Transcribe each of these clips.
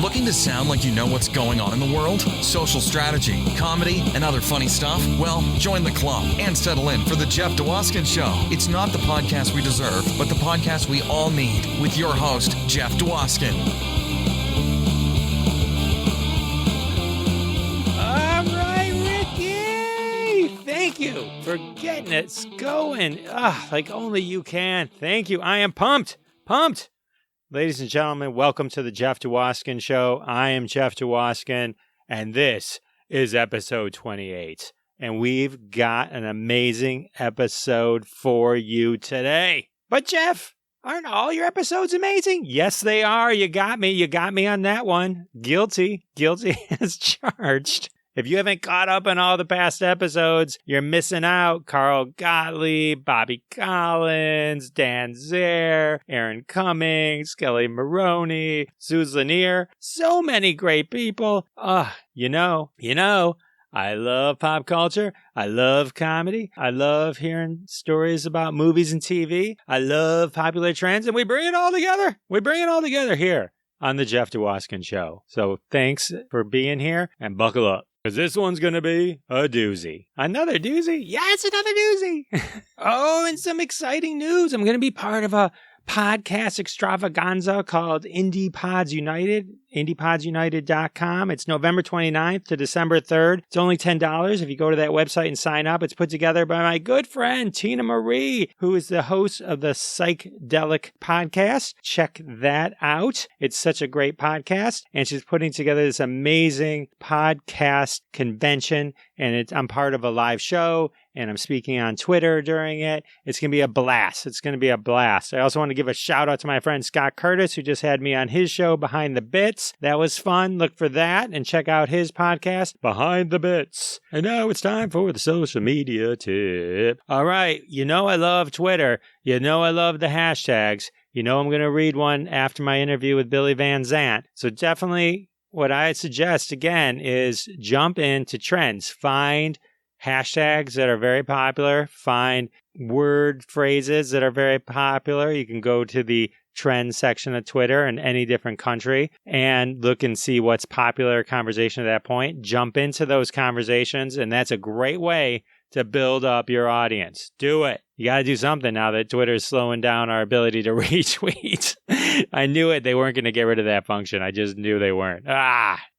Looking to sound like you know what's going on in the world? Social strategy, comedy, and other funny stuff? Well, join the club and settle in for the Jeff Dwoskin Show. It's not the podcast we deserve, but the podcast we all need, with your host, Jeff Dwoskin. All right, Ricky! Thank you for getting it going. Like only you can. Thank you. I am pumped. Ladies and gentlemen, welcome to the Jeff Dwoskin Show. I am Jeff Dwoskin, and this is episode 28. And we've got an amazing episode for you today. But Jeff, aren't all your episodes amazing? Yes, they are. You got me on that one. Guilty as charged. If you haven't caught up on all the past episodes, you're missing out. Carl Gottlieb, Bobby Collins, Dan Zare, Aaron Cummings, Kelly Maroney, Suze Lanier. So many great people. You know, I love pop culture. I love comedy. I love hearing stories about movies and TV. I love popular trends, and we bring it all together. Here on the Jeff Dwoskin Show. So thanks for being here, and buckle up, because this one's going to be a doozy. Another doozy? Yeah, it's another doozy. Oh, and some exciting news. I'm going to be part of a podcast extravaganza called Indie Pods United, indiepodsunited.com. It's November 29th to December 3rd. It's only $10 if you go to that website and sign up. It's put together by my good friend, Tina Marie, who is the host of the Psychedelic podcast. Check that out. It's such a great podcast, and she's putting together this amazing podcast convention, and I'm part of a live show, and I'm speaking on Twitter during it. It's going to be a blast. I also want to give a shout out to my friend Scott Curtis, who just had me on his show, Behind the Bits. That was fun. Look for that and check out his podcast, Behind the Bits. And now it's time for the social media tip. All right. You know I love Twitter. You know I love the hashtags. You know I'm going to read one after my interview with Billy Van Zandt. So definitely what I suggest, again, is jump into trends. Find hashtags that are very popular. Find word phrases that are very popular. You can go to the trend section of Twitter in any different country and look and see what's popular conversation at that point. Jump into those conversations, and that's a great way to build up your audience. Do it. You got to do something now that Twitter is slowing down our ability to retweet. I knew it. They weren't going to get rid of that function. I just knew they weren't.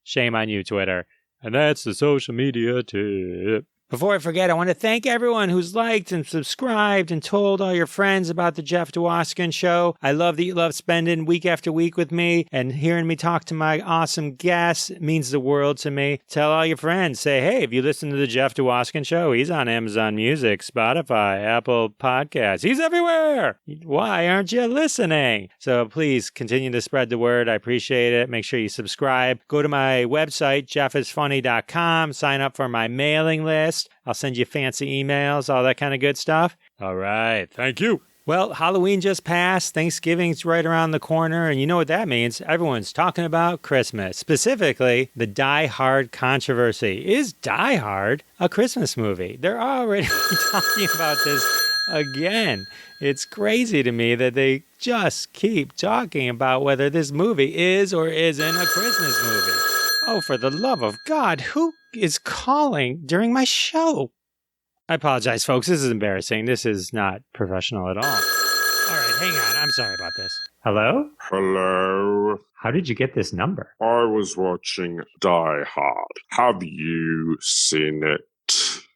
Shame on you, Twitter. And that's the social media tip. Before I forget, I want to thank everyone who's liked and subscribed and told all your friends about the Jeff Dwoskin Show. I love that you love spending week after week with me, and hearing me talk to my awesome guests means the world to me. Tell all your friends. Say, hey, if you listen to the Jeff Dwoskin Show, he's on Amazon Music, Spotify, Apple Podcasts. He's everywhere. Why aren't you listening? So please continue to spread the word. I appreciate it. Make sure you subscribe. Go to my website, jeffisfunny.com. Sign up for my mailing list. I'll send you fancy emails, all that kind of good stuff. All right. Thank you. Well, Halloween just passed. Thanksgiving's right around the corner. And you know what that means? Everyone's talking about Christmas, specifically the Die Hard controversy. Is Die Hard a Christmas movie? They're already talking about this again. It's crazy to me that they just keep talking about whether this movie is or isn't a Christmas movie. Oh, for the love of God, who is calling during my show? I apologize, folks. This is embarrassing. This is not professional at all. All right, hang on. I'm sorry about this. Hello? Hello. How did you get this number? I was watching Die Hard. Have you seen it?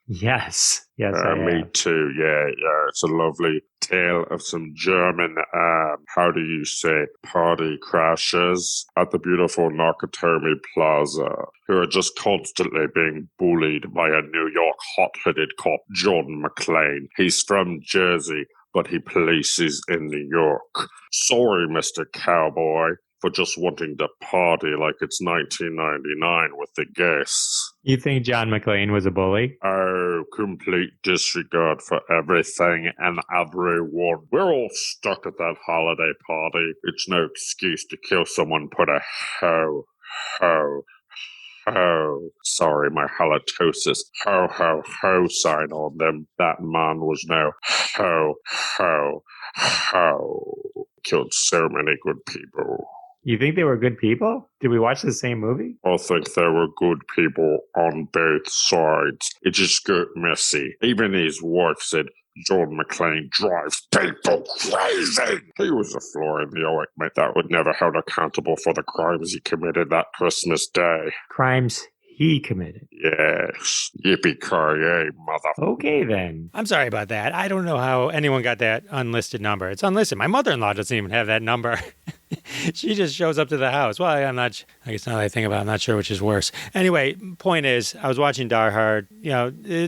Yes. Yes, I have. Me too. Yeah. It's a lovely tale of some German, how do you say, party crashers at the beautiful Nakatomi Plaza, who are just constantly being bullied by a New York hot-headed cop, John McClane. He's from Jersey, but he polices in New York. Sorry, Mr. Cowboy, for just wanting to party like it's 1999 with the guests. You think John McClane was a bully? Oh, complete disregard for everything and everyone. We're all stuck at that holiday party. It's no excuse to kill someone, put a ho. Sorry, my halitosis. Ho sign on them. That man was no ho. Killed so many good people. You think they were good people? Did we watch the same movie? I think there were good people on both sides. It just got messy. Even his wife said John McClane drives people crazy. He was a fly in the ointment that would never held accountable for the crimes he committed that Christmas Day. Crimes he committed. Yes. Yippee-ki-yay, mother. Okay, then. I'm sorry about that. I don't know how anyone got that unlisted number. It's unlisted. My mother-in-law doesn't even have that number. She just shows up to the house. Well, I guess now that I think about it, I'm not sure which is worse. Anyway, point is, I was watching Die Hard.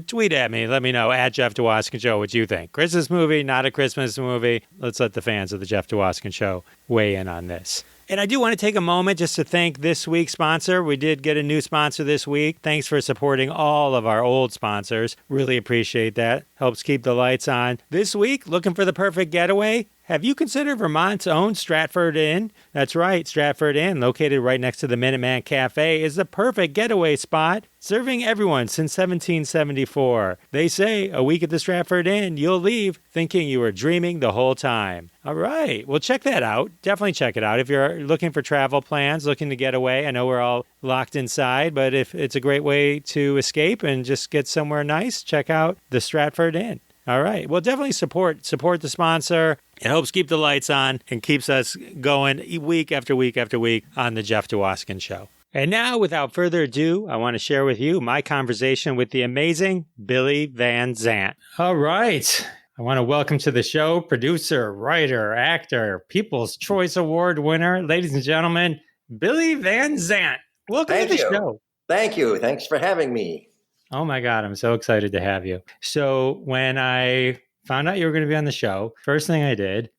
Tweet at me. Let me know, at Jeff Dwoskin Show, what you think. Christmas movie, not a Christmas movie? Let's let the fans of the Jeff Dwoskin Show weigh in on this. And I do want to take a moment just to thank this week's sponsor. We did get a new sponsor this week. Thanks for supporting all of our old sponsors. Really appreciate that. Helps keep the lights on. This week, looking for the perfect getaway? Have you considered Vermont's own Stratford Inn? That's right, Stratford Inn, located right next to the Minuteman Cafe, is the perfect getaway spot, serving everyone since 1774. They say a week at the Stratford Inn, you'll leave thinking you were dreaming the whole time. All right, well, check that out. Definitely check it out. If you're looking for travel plans, looking to get away, I know we're all locked inside, but if it's a great way to escape and just get somewhere nice, check out the Stratford Inn. All right. Well, definitely support the sponsor. It helps keep the lights on and keeps us going week after week after week on the Jeff Dwoskin Show. And now, without further ado, I want to share with you my conversation with the amazing Billy Van Zandt. All right. I want to welcome to the show producer, writer, actor, People's Choice Award winner, ladies and gentlemen, Billy Van Zandt. Welcome to the show. Thank you. Thanks for having me. Oh my God, I'm so excited to have you. So when I found out you were going to be on the show, first thing I did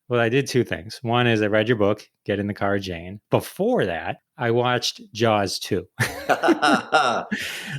two things. One is I read your book, Get in the Car, Jane. Before that, I watched Jaws 2,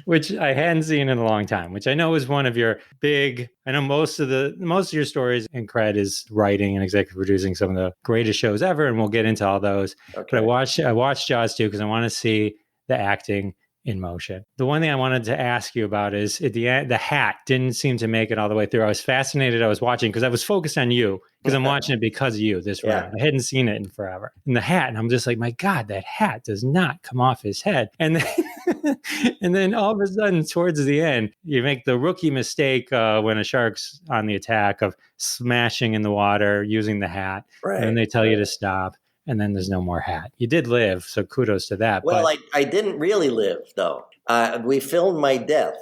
which I hadn't seen in a long time, which I know is one of your big, I know most of your stories and cred is writing and executive producing some of the greatest shows ever, and we'll get into all those. Okay. But I watched Jaws 2 because I want to see the acting in motion. The one thing I wanted to ask you about is at the end, the hat didn't seem to make it all the way through. I was fascinated. I was watching because I was focused on you because I'm watching it because of you this round. I hadn't seen it in forever. And the hat, and I'm just like, my God, that hat does not come off his head. And then, and then all of a sudden, towards the end, you make the rookie mistake when a shark's on the attack of smashing in the water using the hat. Right. And then they tell you to stop. And then there's no more hat. You did live, so kudos to that. Well, I didn't really live, though. We filmed my death,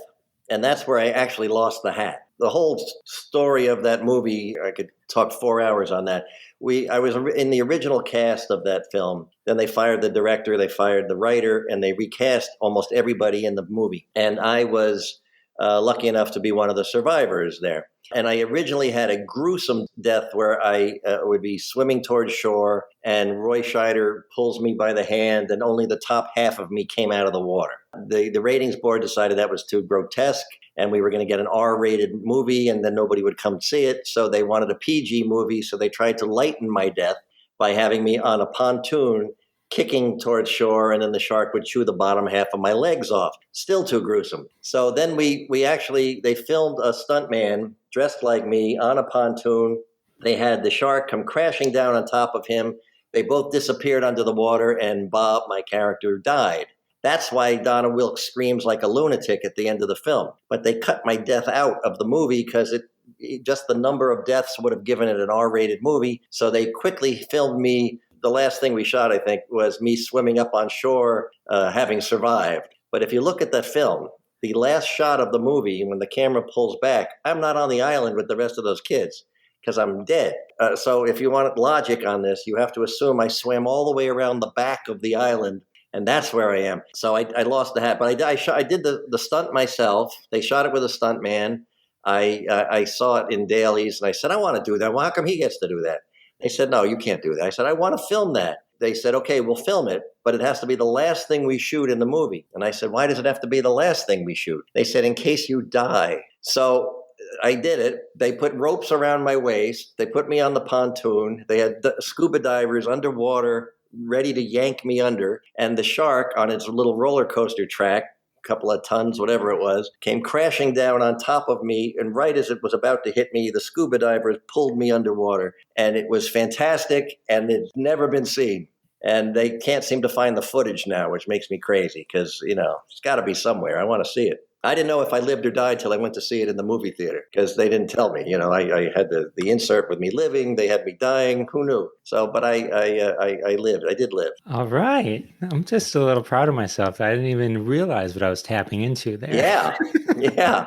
and that's where I actually lost the hat. The whole story of that movie, I could talk 4 hours on that. I was in the original cast of that film. Then they fired the director, they fired the writer, and they recast almost everybody in the movie. And I was lucky enough to be one of the survivors there. And I originally had a gruesome death where I would be swimming towards shore and Roy Scheider pulls me by the hand and only the top half of me came out of the water. The ratings board decided that was too grotesque and we were going to get an R-rated movie and then nobody would come see it. So they wanted a PG movie. So they tried to lighten my death by having me on a pontoon kicking towards shore, and then the shark would chew the bottom half of my legs off. Still too gruesome. So then they filmed a stuntman dressed like me on a pontoon. They had the shark come crashing down on top of him. They both disappeared under the water, and Bob, my character, died. That's why Donna Wilkes screams like a lunatic at the end of the film. But they cut my death out of the movie because just the number of deaths would have given it an R-rated movie. So they quickly filmed me. The last thing we shot, I think, was me swimming up on shore, having survived. But if you look at that film, the last shot of the movie, when the camera pulls back, I'm not on the island with the rest of those kids because I'm dead. So if you want logic on this, you have to assume I swam all the way around the back of the island, and that's where I am. So I lost the hat. But I did the stunt myself. They shot it with a stunt man. I saw it in dailies, and I said, I want to do that. Well, how come he gets to do that? They said, no, you can't do that. I said, I want to film that. They said, okay, we'll film it, but it has to be the last thing we shoot in the movie. And I said, why does it have to be the last thing we shoot? They said, in case you die. So I did it. They put ropes around my waist. They put me on the pontoon. They had scuba divers underwater ready to yank me under. And the shark on its little roller coaster track, couple of tons, whatever it was, came crashing down on top of me. And right as it was about to hit me, the scuba divers pulled me underwater. And it was fantastic, and it's never been seen. And they can't seem to find the footage now, which makes me crazy because, it's got to be somewhere. I want to see it. I didn't know if I lived or died till I went to see it in the movie theater because they didn't tell me. I had the insert with me living. They had me dying. Who knew? So, but I lived. I did live. All right. I'm just a little proud of myself. I didn't even realize what I was tapping into there. Yeah. Yeah.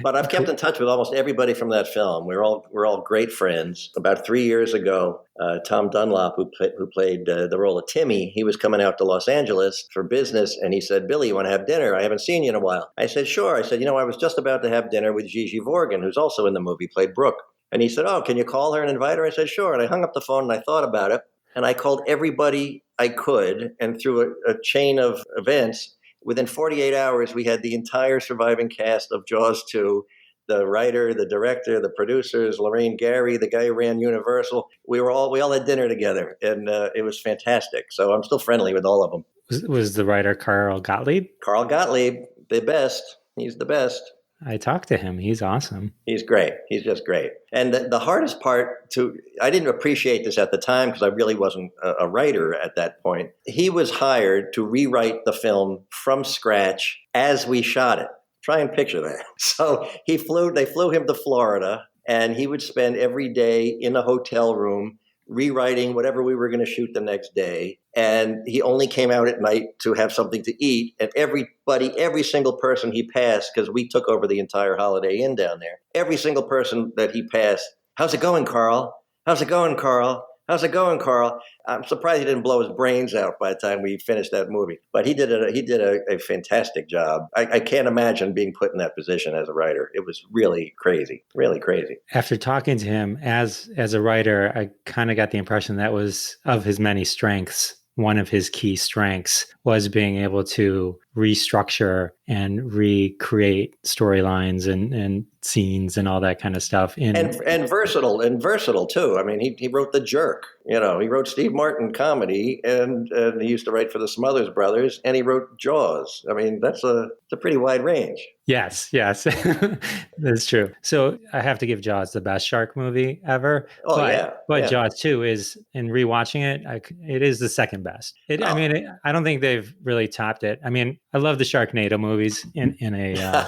But I've kept in touch with almost everybody from that film. We're all great friends. About 3 years ago, Tom Dunlop, who played the role of Timmy, he was coming out to Los Angeles for business, and he said, "Billy, you want to have dinner? I haven't seen you in a while." I said, "Sure." I said, I was just about to have dinner with Gigi Vorgan, who's also in the movie, played Brooke. And he said, "Oh, can you call her and invite her?" I said, "Sure." And I hung up the phone and I thought about it, and I called everybody I could, and through a chain of events, within 48 hours, we had the entire surviving cast of Jaws 2, the writer, the director, the producers, Lorraine Gary, the guy who ran Universal. We all had dinner together, and it was fantastic. So I'm still friendly with all of them. Was the writer Carl Gottlieb? Carl Gottlieb, the best. He's the best. I talked to him. He's awesome. He's great. He's just great. And the hardest part I didn't appreciate this at the time because I really wasn't a writer at that point. He was hired to rewrite the film from scratch as we shot it. Try and picture that. So they flew him to Florida, and he would spend every day in a hotel room rewriting whatever we were going to shoot the next day. And he only came out at night to have something to eat. And every single person he passed, because we took over the entire Holiday Inn down there, every single person that he passed, "How's it going, Carl? How's it going, Carl? How's it going, Carl?" I'm surprised he didn't blow his brains out by the time we finished that movie. But he did a fantastic job. I can't imagine being put in that position as a writer. It was really crazy, really crazy. After talking to him as a writer, I kind of got the impression that was of his many strengths. One of his key strengths was being able to restructure and recreate storylines and scenes and all that kind of stuff. And versatile too. I mean, he wrote The Jerk. He wrote Steve Martin comedy, and he used to write for the Smothers Brothers, and he wrote Jaws. I mean, that's a pretty wide range. Yes, that's true. So I have to give Jaws the best shark movie ever. Oh, but Jaws 2 is, in rewatching it, it is the second best. I mean, I don't think they've really topped it. I mean, I love the Sharknado movies in a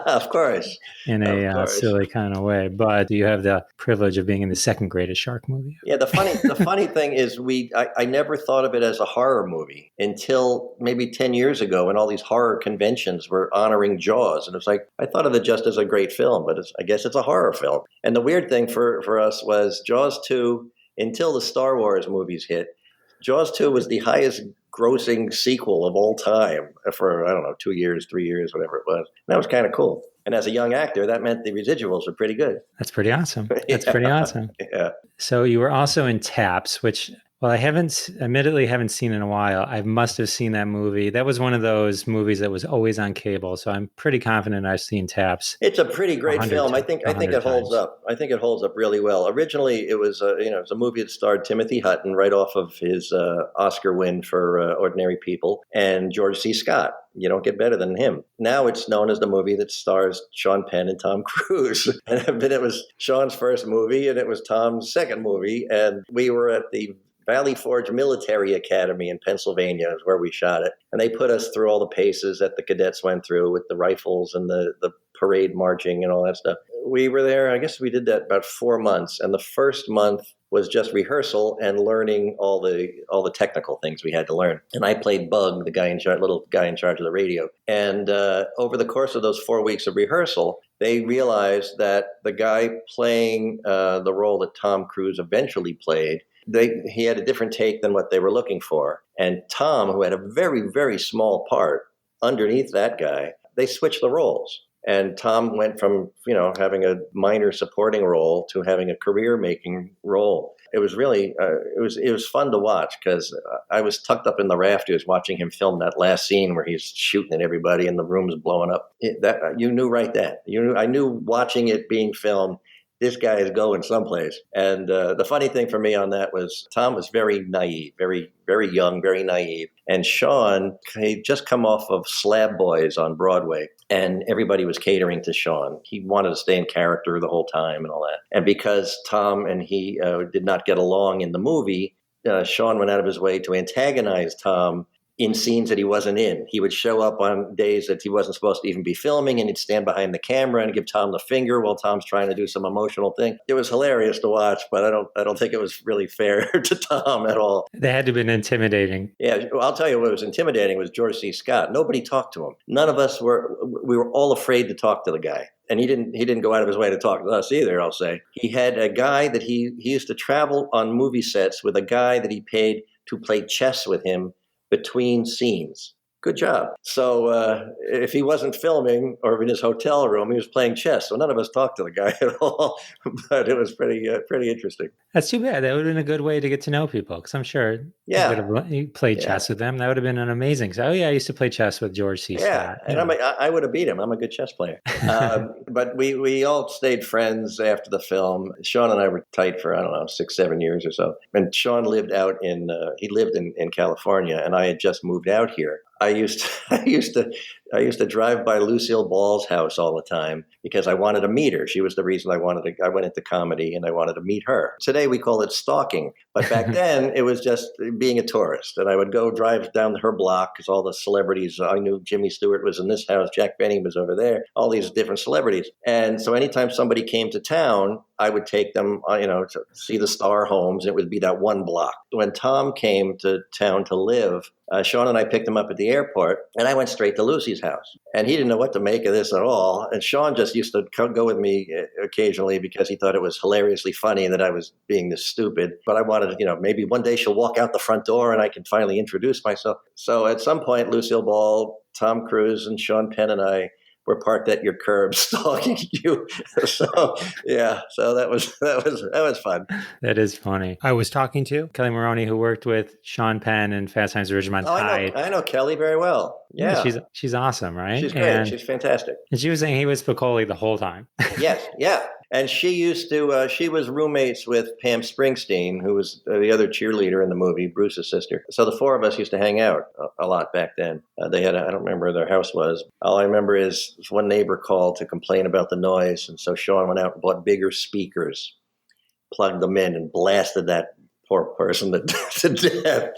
of course, silly kind of way. But you have the privilege of being in the second greatest shark movie. Yeah, the funny thing is, I never thought of it as a horror movie until maybe 10 years ago, when all these horror conventions were honoring Jaws, and it's like I thought of it just as a great film, but I guess it's a horror film. And the weird thing for us was Jaws 2, until the Star Wars movies hit, Jaws 2 was the highest grossing sequel of all time for, 2 years, 3 years, whatever it was. And that was kind of cool. And as a young actor, that meant the residuals were pretty good. That's pretty awesome. Pretty awesome. Yeah. So you were also in Taps, which, well, I admittedly haven't seen in a while. I must have seen that movie. That was one of those movies that was always on cable. So I'm pretty confident I've seen Taps. It's a pretty great film. I think it holds up. I think it holds up really well. Originally, it was it was a movie that starred Timothy Hutton right off of his Oscar win for Ordinary People, and George C. Scott. You don't get better than him. Now it's known as the movie that stars Sean Penn and Tom Cruise. And it was Sean's first movie, and it was Tom's second movie. And we were at the Valley Forge Military Academy in Pennsylvania is where we shot it. And they put us through all the paces that the cadets went through with the rifles and the parade marching and all that stuff. We were there, I guess we did that about 4 months. And the first month was just rehearsal and learning all the technical things we had to learn. And I played Bug, the little guy in charge of the radio. And over the course of those 4 weeks of rehearsal, they realized that the guy playing the role that Tom Cruise eventually played, he had a different take than what they were looking for. And Tom, who had a very, very small part underneath that guy, they switched the roles. And Tom went from, having a minor supporting role to having a career-making role. It was really, it was fun to watch because I was tucked up in the rafters watching him film that last scene where he's shooting at everybody and the room's blowing up. You knew right then. I knew watching it being filmed this guy is going someplace. And the funny thing for me on that was Tom was very naive, very, very young, very naive. And Sean had just come off of Slab Boys on Broadway, and everybody was catering to Sean. He wanted to stay in character the whole time and all that. And because Tom and he did not get along in the movie, Sean went out of his way to antagonize Tom in scenes that he wasn't in. He would show up on days that he wasn't supposed to even be filming, and he'd stand behind the camera and give Tom the finger while Tom's trying to do some emotional thing. It was hilarious to watch, but I don't think it was really fair to Tom at all. They had to have been intimidating. Yeah, well, I'll tell you what was intimidating was George C. Scott. Nobody talked to him. None of us we were all afraid to talk to the guy. And he didn't go out of his way to talk to us either, I'll say. He had a guy that he used to travel on movie sets with a guy that he paid to play chess with him between scenes. Good job. So if he wasn't filming or in his hotel room, he was playing chess. So none of us talked to the guy at all, but it was pretty interesting. That's too bad. That would have been a good way to get to know people, because I'm sure you played chess with them. That would have been an amazing. Oh yeah, I used to play chess with George C. Scott. And I would have beat him. I'm a good chess player. But we all stayed friends after the film. Sean and I were tight for, 6-7 years or so. And Sean lived in California, and I had just moved out here. I used to drive by Lucille Ball's house all the time because I wanted to meet her. She was the reason I went into comedy, and I wanted to meet her. Today we call it stalking, but back then it was just being a tourist. And I would go drive down her block because all the celebrities, I knew Jimmy Stewart was in this house, Jack Benny was over there, all these different celebrities. And so anytime somebody came to town, I would take them, to see the Star homes. It would be that one block. When Tom came to town to live, Sean and I picked him up at the airport, and I went straight to Lucy's house. And he didn't know what to make of this at all. And Sean just used to go with me occasionally because he thought it was hilariously funny that I was being this stupid. But I wanted, maybe one day she'll walk out the front door and I can finally introduce myself. So at some point, Lucille Ball, Tom Cruise, and Sean Penn and I were parked at your curb stalking you. So that was fun. That is funny. I was talking to Kelly Maroney, who worked with Sean Penn in Fast Times at Ridgemont High. I know Kelly very well. Yeah. She's awesome, right? She's great. She's fantastic. And she was saying he was Spicoli the whole time. Yes, yeah. And she was roommates with Pam Springsteen, who was the other cheerleader in the movie, Bruce's sister. So the four of us used to hang out a lot back then. They had, I don't remember where their house was. All I remember is one neighbor called to complain about the noise. And so Sean went out and bought bigger speakers, plugged them in, and blasted that poor person to death.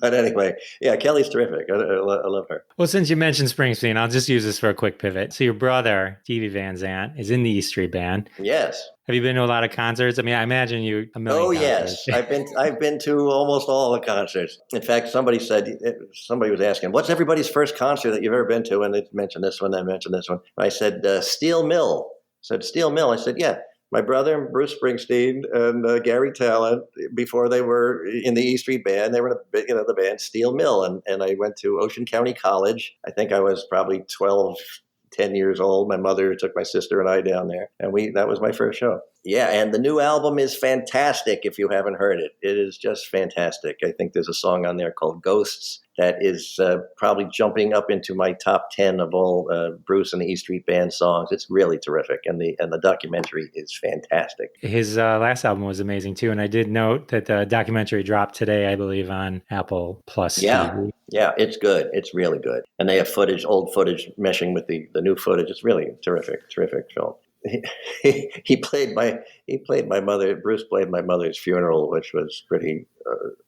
But anyway, yeah, Kelly's terrific. I love her. Well, since you mentioned Springsteen, I'll just use this for a quick pivot. So your brother, Billy Van Zandt, is in the E Street Band. Yes. Have you been to a lot of concerts? I mean, I imagine you a million concerts. Yes. I've been to almost all the concerts. In fact, somebody was asking, what's everybody's first concert that you've ever been to? And they mentioned this one, they mentioned this one. I said, Steel Mill. Steel Mill. I said, yeah. My brother, Bruce Springsteen, and Gary Talent, before they were in the E Street Band, they were in the band Steel Mill. And I went to Ocean County College. I think I was probably 10 years old. My mother took my sister and I down there, and that was my first show. Yeah, and the new album is fantastic if you haven't heard it. It is just fantastic. I think there's a song on there called Ghosts that is probably jumping up into my top 10 of all Bruce and the E Street Band songs. It's really terrific, and the documentary is fantastic. His last album was amazing too, and I did note that the documentary dropped today, I believe, on Apple Plus TV. Yeah, it's good. It's really good. And they have old footage meshing with the new footage. It's really terrific film. He played my mother. Bruce played my mother's funeral, which was pretty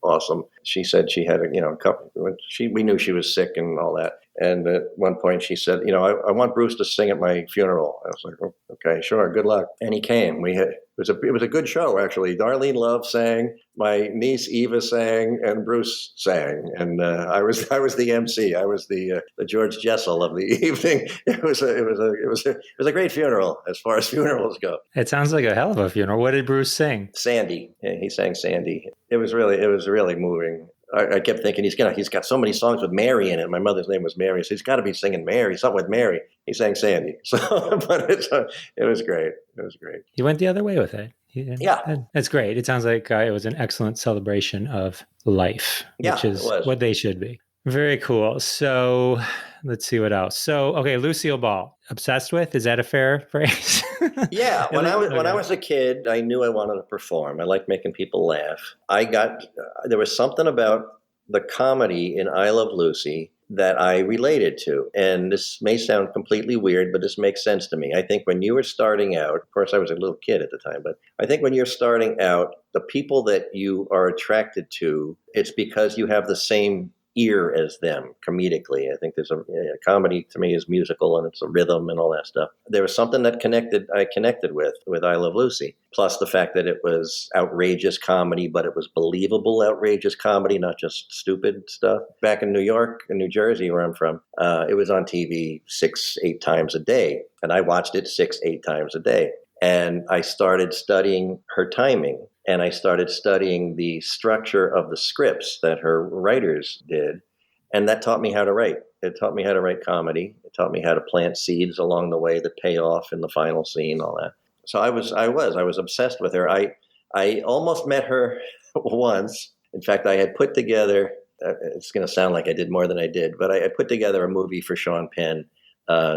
awesome. She said she had a couple. We knew she was sick and all that. And at one point she said, I want Bruce to sing at my funeral. I was like, oh, okay, sure, good luck. And he came. It was a good show, actually. Darlene Love sang, my niece Eva sang, and Bruce sang. And I was the MC. I was the George Jessel of the evening. It was a great funeral as far as funerals go. It sounds like a hell of a funeral. What did Bruce sing? Sandy. Yeah, he sang Sandy. It was really moving. I kept thinking he's got so many songs with Mary in it. My mother's name was Mary, so he's got to be singing Mary, something with Mary. He sang Sandy. So, but it was great. It was great. He went the other way with it. Yeah. That's great. It sounds like it was an excellent celebration of life, which is what they should be. Very cool. So Let's see what else. So, okay, Lucille Ball, obsessed with, is that a fair phrase? Yeah, when I was a kid, I knew I wanted to perform. I liked making people laugh. There was something about the comedy in I Love Lucy that I related to. And this may sound completely weird, but this makes sense to me. I think when you were starting out, of course, I was a little kid at the time, but I think when you're starting out, the people that you are attracted to, it's because you have the same ear as them comedically. I think there's a comedy to me is musical and it's a rhythm and all that stuff. There was something that I connected with I Love Lucy. Plus the fact that it was outrageous comedy, but it was believable outrageous comedy, not just stupid stuff. Back in New York and New Jersey, where I'm from, it was on TV 6-8 times a day. And I watched it 6-8 times a day. And I started studying her timing. And I started studying the structure of the scripts that her writers did. And that taught me how to write. It taught me how to write comedy. It taught me how to plant seeds along the way that pay off in the final scene, all that. So I was obsessed with her. I almost met her once. In fact, I had put together, it's going to sound like I did more than I did, but I put together a movie for Sean Penn.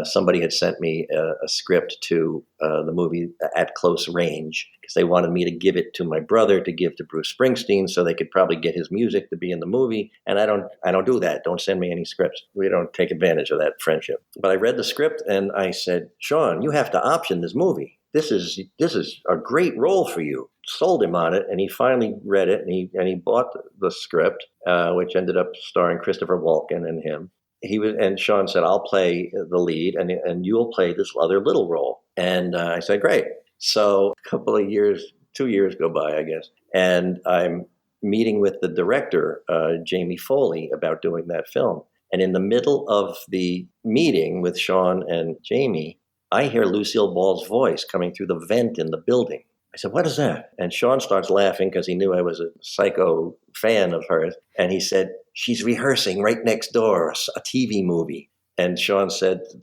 Somebody had sent me a script to the movie At Close Range because they wanted me to give it to my brother to give to Bruce Springsteen so they could probably get his music to be in the movie. And I don't do that. Don't send me any scripts. We don't take advantage of that friendship. But I read the script and I said, Sean, you have to option this movie. This is a great role for you. Sold him on it, and he finally read it, and he bought the script, which ended up starring Christopher Walken and him. And Sean said, I'll play the lead and you'll play this other little role. And I said, great. So a couple of years, 2 years go by, I guess. And I'm meeting with the director, Jamie Foley, about doing that film. And in the middle of the meeting with Sean and Jamie, I hear Lucille Ball's voice coming through the vent in the building. I said, what is that? And Sean starts laughing because he knew I was a psycho fan of hers. And he said, she's rehearsing right next door, a TV movie. And Sean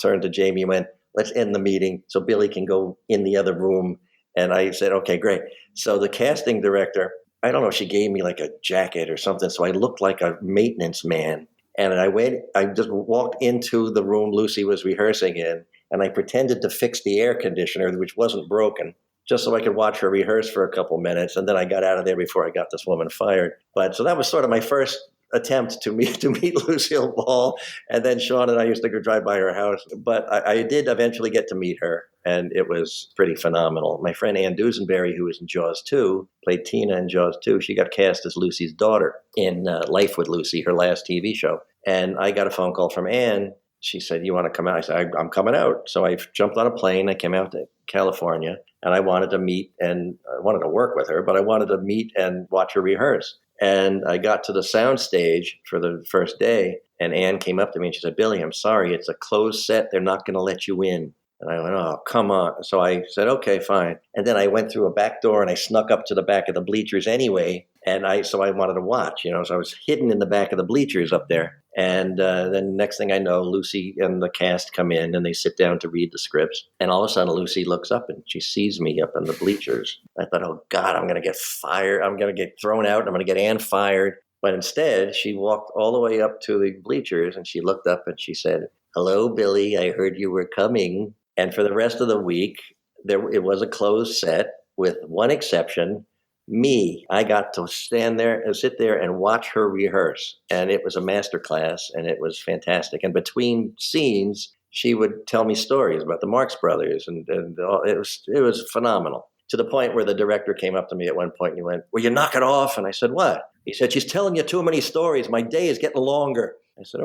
turned to Jamie and went, let's end the meeting so Billy can go in the other room. And I said, okay, great. So the casting director, I don't know, she gave me like a jacket or something. So I looked like a maintenance man. And I just walked into the room Lucy was rehearsing in. And I pretended to fix the air conditioner, which wasn't broken, just so I could watch her rehearse for a couple minutes. And then I got out of there before I got this woman fired. But so that was sort of my first attempt to meet Lucille Ball. And then Sean and I used to go drive by her house. But I did eventually get to meet her, and it was pretty phenomenal. My friend Ann Dusenberry, who was in Jaws 2, played Tina in Jaws 2. She got cast as Lucy's daughter in Life with Lucy, her last TV show. And I got a phone call from Ann. She said, you want to come out? I said, I'm coming out. So I jumped on a plane. I came out to California, and I wanted to meet, and I wanted to work with her, but I wanted to meet and watch her rehearse. And I got to the sound stage for the first day, and Ann came up to me and she said, Billy, I'm sorry, it's a closed set. They're not going to let you in. And I went, oh, come on. So I said, okay, fine. And then I went through a back door and I snuck up to the back of the bleachers anyway. And I wanted to watch, so I was hidden in the back of the bleachers up there. And then next thing I know, Lucy and the cast come in and they sit down to read the scripts. And all of a sudden, Lucy looks up and she sees me up in the bleachers. I thought, oh, God, I'm going to get fired. I'm going to get thrown out. I'm going to get Ann fired. But instead, she walked all the way up to the bleachers and she looked up and she said, hello, Billy, I heard you were coming. And for the rest of the week, it was a closed set with one exception. Me, I got to sit there and watch her rehearse. And it was a masterclass and it was fantastic. And between scenes, she would tell me stories about the Marx Brothers and it was phenomenal. To the point where the director came up to me at one point and he went, will you knock it off? And I said, what? He said, she's telling you too many stories. My day is getting longer. I said,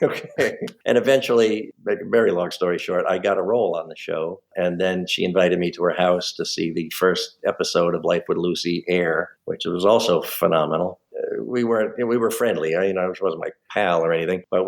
okay. And eventually, make a very long story short, I got a role on the show. And then she invited me to her house to see the first episode of Life with Lucy air, which was also phenomenal. We were friendly. She wasn't my pal or anything, but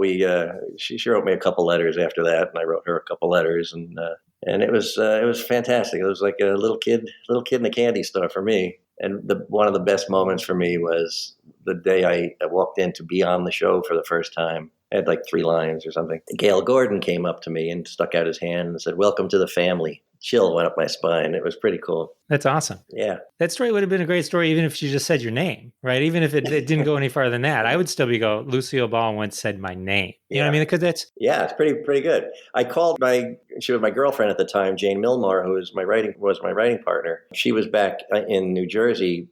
she wrote me a couple letters after that, and I wrote her a couple letters, and it was fantastic. It was like a little kid in a candy store for me. And one of the best moments for me was the day I walked in to be on the show for the first time. I had like 3 lines or something. Gail Gordon came up to me and stuck out his hand and said, welcome to the family. chill went up my spine. It was pretty cool. That's awesome. Yeah. That story would have been a great story even if she just said your name, right? Even if it didn't go any farther than that, I would still Lucille Ball once said my name. You know what I mean? Because that's... Yeah, it's pretty good. I called she was my girlfriend at the time, Jane Milmore, who was my writing partner. She was back in New Jersey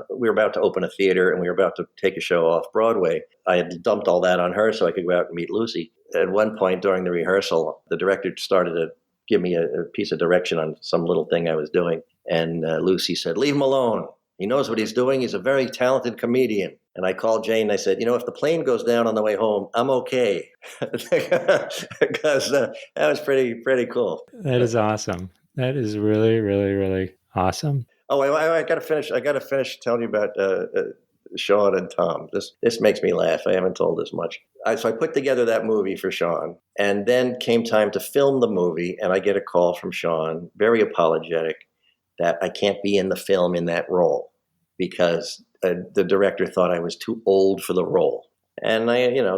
we were about to open a theater and we were about to take a show off Broadway. I had dumped all that on her so I could go out and meet Lucy. At one point during the rehearsal, the director started to give me a piece of direction on some little thing I was doing. And Lucy said, "Leave him alone. He knows what he's doing. He's a very talented comedian." And I called Jane and I said, if the plane goes down on the way home, I'm okay. Because that was pretty cool. That is awesome. That is really, really, really awesome. Oh, I got to finish. I got to finish telling you about Sean and Tom. This makes me laugh. I haven't told this much. So I put together that movie for Sean, and then came time to film the movie, and I get a call from Sean, very apologetic, that I can't be in the film in that role because the director thought I was too old for the role. And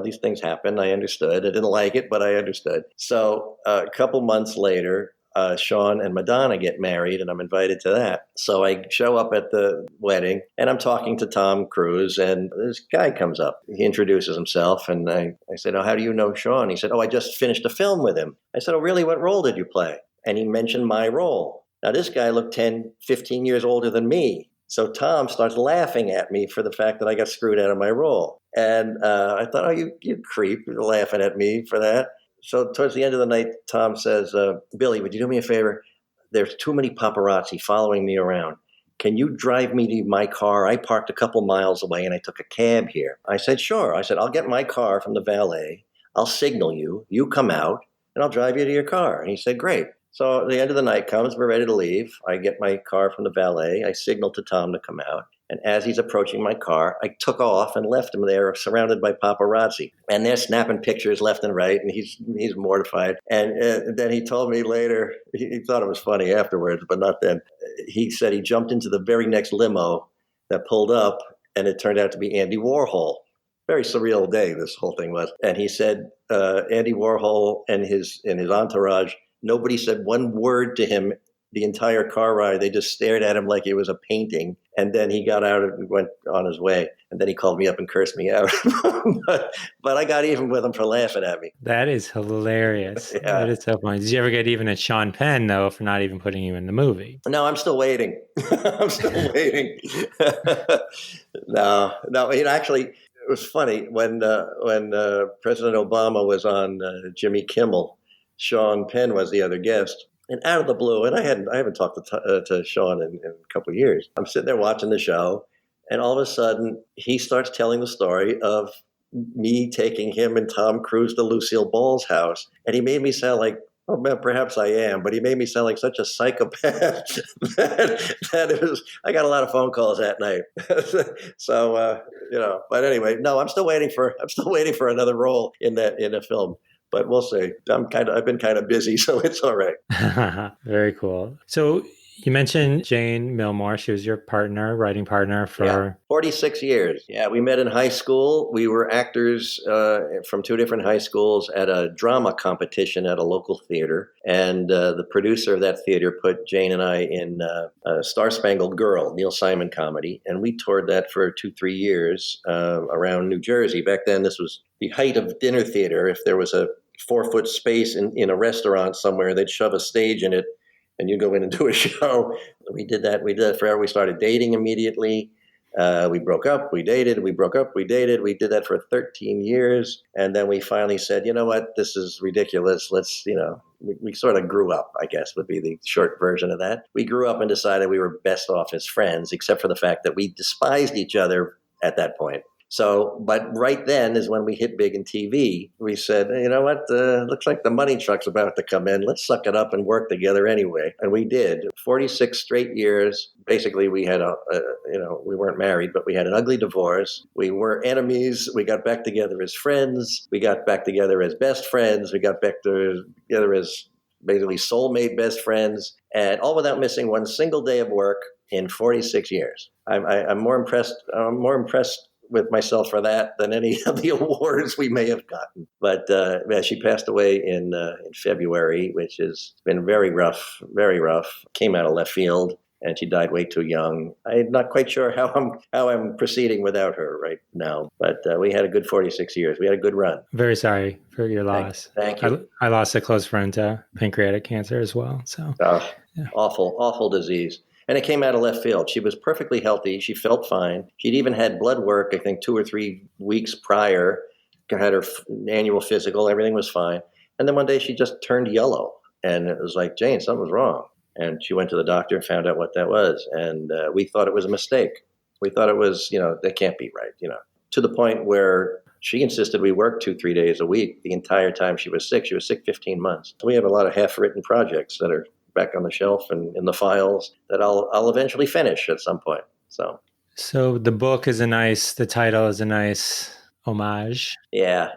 these things happen. I understood. I didn't like it, but I understood. So a couple months later, Sean and Madonna get married, and I'm invited to that. So I show up at the wedding, and I'm talking to Tom Cruise, and this guy comes up. He introduces himself, and I said, "Oh, how do you know Sean?" He said, "Oh, I just finished a film with him." I said, "Oh, really? What role did you play?" And he mentioned my role. Now, this guy looked 10, 15 years older than me. So Tom starts laughing at me for the fact that I got screwed out of my role. And I thought, "Oh, you creep, you're laughing at me for that." So towards the end of the night, Tom says, "Billy, would you do me a favor? There's too many paparazzi following me around. Can you drive me to my car? I parked a couple miles away and I took a cab here." I said, "Sure." I said, "I'll get my car from the valet. I'll signal you. You come out and I'll drive you to your car." And he said, "Great." So the end of the night comes, we're ready to leave. I get my car from the valet. I signal to Tom to come out. And as he's approaching my car, I took off and left him there surrounded by paparazzi. And they're snapping pictures left and right, and he's mortified. And then he told me later, he thought it was funny afterwards, but not then. He said he jumped into the very next limo that pulled up, and it turned out to be Andy Warhol. Very surreal day this whole thing was. And he said Andy Warhol and his entourage, nobody said one word to him the entire car ride. They just stared at him like it was a painting. And then he got out and went on his way. And then he called me up and cursed me out. but I got even with him for laughing at me. That is hilarious. Yeah. That is so funny. Did you ever get even at Sean Penn, though, for not even putting you in the movie? No, I'm still waiting. I'm still waiting. No. Actually, it was funny. When President Obama was on Jimmy Kimmel, Sean Penn was the other guest. And out of the blue, and I haven't talked to Sean in a couple of years. I'm sitting there watching the show, and all of a sudden, he starts telling the story of me taking him and Tom Cruise to Lucille Ball's house. And he made me sound like, oh, man, perhaps I am, but he made me sound like such a psychopath that it was. I got a lot of phone calls that night. So, but anyway, no, I'm still waiting for another role in a film. But we'll see. I've been kind of busy, so it's all right. Very cool. So you mentioned Jane Milmore. She was your writing partner for 46 years. Yeah, we met in high school. We were actors from two different high schools at a drama competition at a local theater. And the producer of that theater put Jane and I in Star Spangled Girl, Neil Simon comedy. And we toured that for 2-3 years around New Jersey. Back then, this was the height of dinner theater. If there was a 4-foot space in a restaurant somewhere, they'd shove a stage in it and you'd go in and do a show. We did that forever. We started dating immediately. We broke up, we dated, we broke up, we dated. We did that for 13 years. And then we finally said, you know what, this is ridiculous. Let's, we sort of grew up, I guess, would be the short version of that. We grew up and decided we were best off as friends, except for the fact that we despised each other at that point. So, but right then is when we hit big in TV. We said, you know what, looks like the money truck's about to come in. Let's suck it up and work together anyway. And we did. 46 straight years. Basically, we had we weren't married, but we had an ugly divorce. We were enemies. We got back together as friends. We got back together as best friends. We got back together as basically soulmate best friends, and all without missing one single day of work in 46 years. I'm more impressed with myself for that than any of the awards we may have gotten. But she passed away in February, which has been very rough, very rough. Came out of left field. And she died way too young. I'm not quite sure how I'm proceeding without her right now. But we had a good 46 years. We had a good run. Very sorry for your loss. Thank you. I lost a close friend to pancreatic cancer as well. So yeah. Awful disease. And it came out of left field. She was perfectly healthy. She felt fine. She'd even had blood work, I think 2 or 3 weeks prior. Had her annual physical. Everything was fine. And then one day she just turned yellow. And it was like, Jane, something was wrong. And she went to the doctor and found out what that was. And we thought it was a mistake. We thought it was, that can't be right, to the point where she insisted we work 2-3 days a week the entire time she was sick. She was sick 15 months. So we have a lot of half-written projects that are back on the shelf and in the files that I'll eventually finish at some point. So the book is the title is a nice homage. Yeah.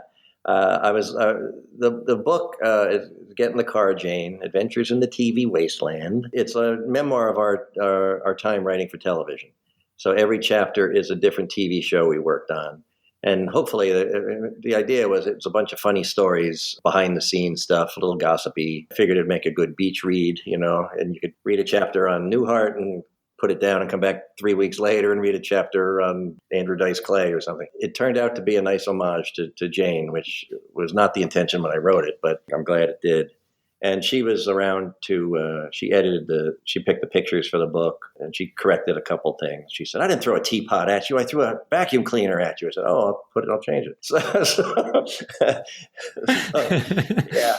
The book is Get in the Car, Jane, Adventures in the TV Wasteland. It's a memoir of our time writing for television. So every chapter is a different TV show we worked on. And hopefully the idea was it's a bunch of funny stories, behind the scenes stuff, a little gossipy. I figured it'd make a good beach read, and you could read a chapter on Newhart and put it down and come back 3 weeks later and read a chapter on Andrew Dice Clay or something. It turned out to be a nice homage to Jane, which was not the intention when I wrote it, but I'm glad it did. And she was around she picked the pictures for the book, and she corrected a couple things. She said, I didn't throw a teapot at you. I threw a vacuum cleaner at you. I said, I'll change it. Yeah,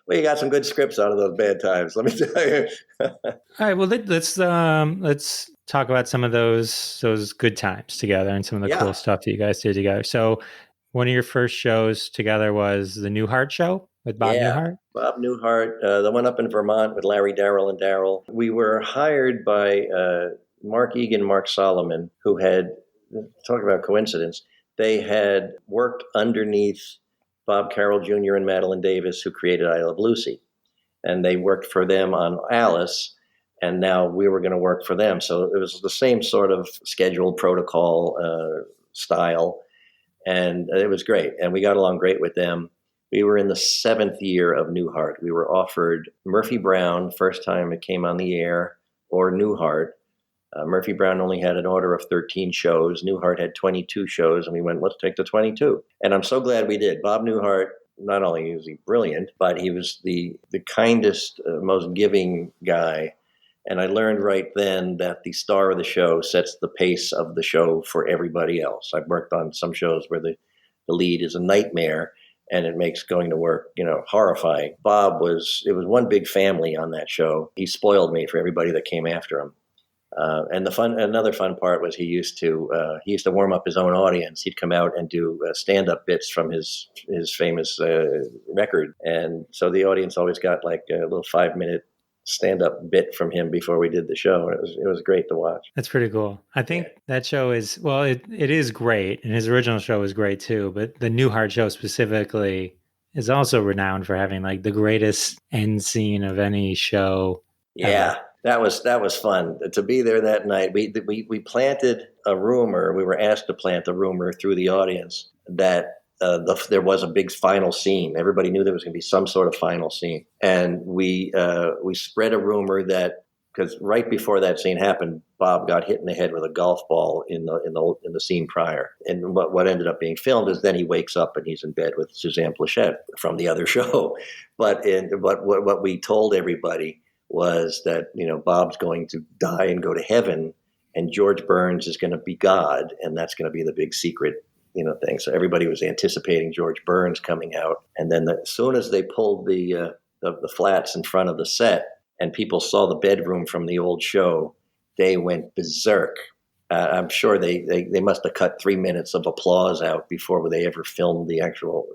we got some good scripts out of those bad times, let me tell you. All right, well, let's talk about some of those good times together and some of the cool stuff that you guys did together. So one of your first shows together was the Newhart show with Bob Newhart? Bob Newhart, the one up in Vermont with Larry, Darrell, and Darrell. We were hired by Mark Egan, Mark Solomon, who had, talk about coincidence, they had worked underneath Bob Carroll Jr. and Madeline Davis, who created I Love Lucy. And they worked for them on Alice, and now we were going to work for them. So it was the same sort of scheduled protocol style, and it was great. And we got along great with them. We were in the 7th year of Newhart. We were offered Murphy Brown, first time it came on the air, or Newhart. Murphy Brown only had an order of 13 shows. Newhart had 22 shows, and we went, let's take the 22. And I'm so glad we did. Bob Newhart, not only was he brilliant, but he was the kindest, most giving guy. And I learned right then that the star of the show sets the pace of the show for everybody else. I've worked on some shows where the lead is a nightmare, and it makes going to work, horrifying. Bob it was one big family on that show. He spoiled me for everybody that came after him. And another fun part was he used to warm up his own audience. He'd come out and do stand-up bits from his famous record. And so the audience always got like a little 5-minute stand-up bit from him before we did the show. It was great to watch. That's pretty cool. I think that show is, well, it is great, and his original show was great too, but the Newhart show specifically is also renowned for having like the greatest end scene of any show ever. That was fun to be there that night. We planted a rumor. We were asked to plant a rumor through the audience that there was a big final scene. Everybody knew there was going to be some sort of final scene, and we spread a rumor that because right before that scene happened, Bob got hit in the head with a golf ball in the scene prior. And what ended up being filmed is then he wakes up and he's in bed with Suzanne Plachette from the other show. But what we told everybody was that Bob's going to die and go to heaven, and George Burns is going to be God, and that's going to be the big secret thing. So everybody was anticipating George Burns coming out. And then as soon as they pulled the flats in front of the set and people saw the bedroom from the old show, they went berserk. I'm sure they must have cut 3 minutes of applause out before they ever filmed the actual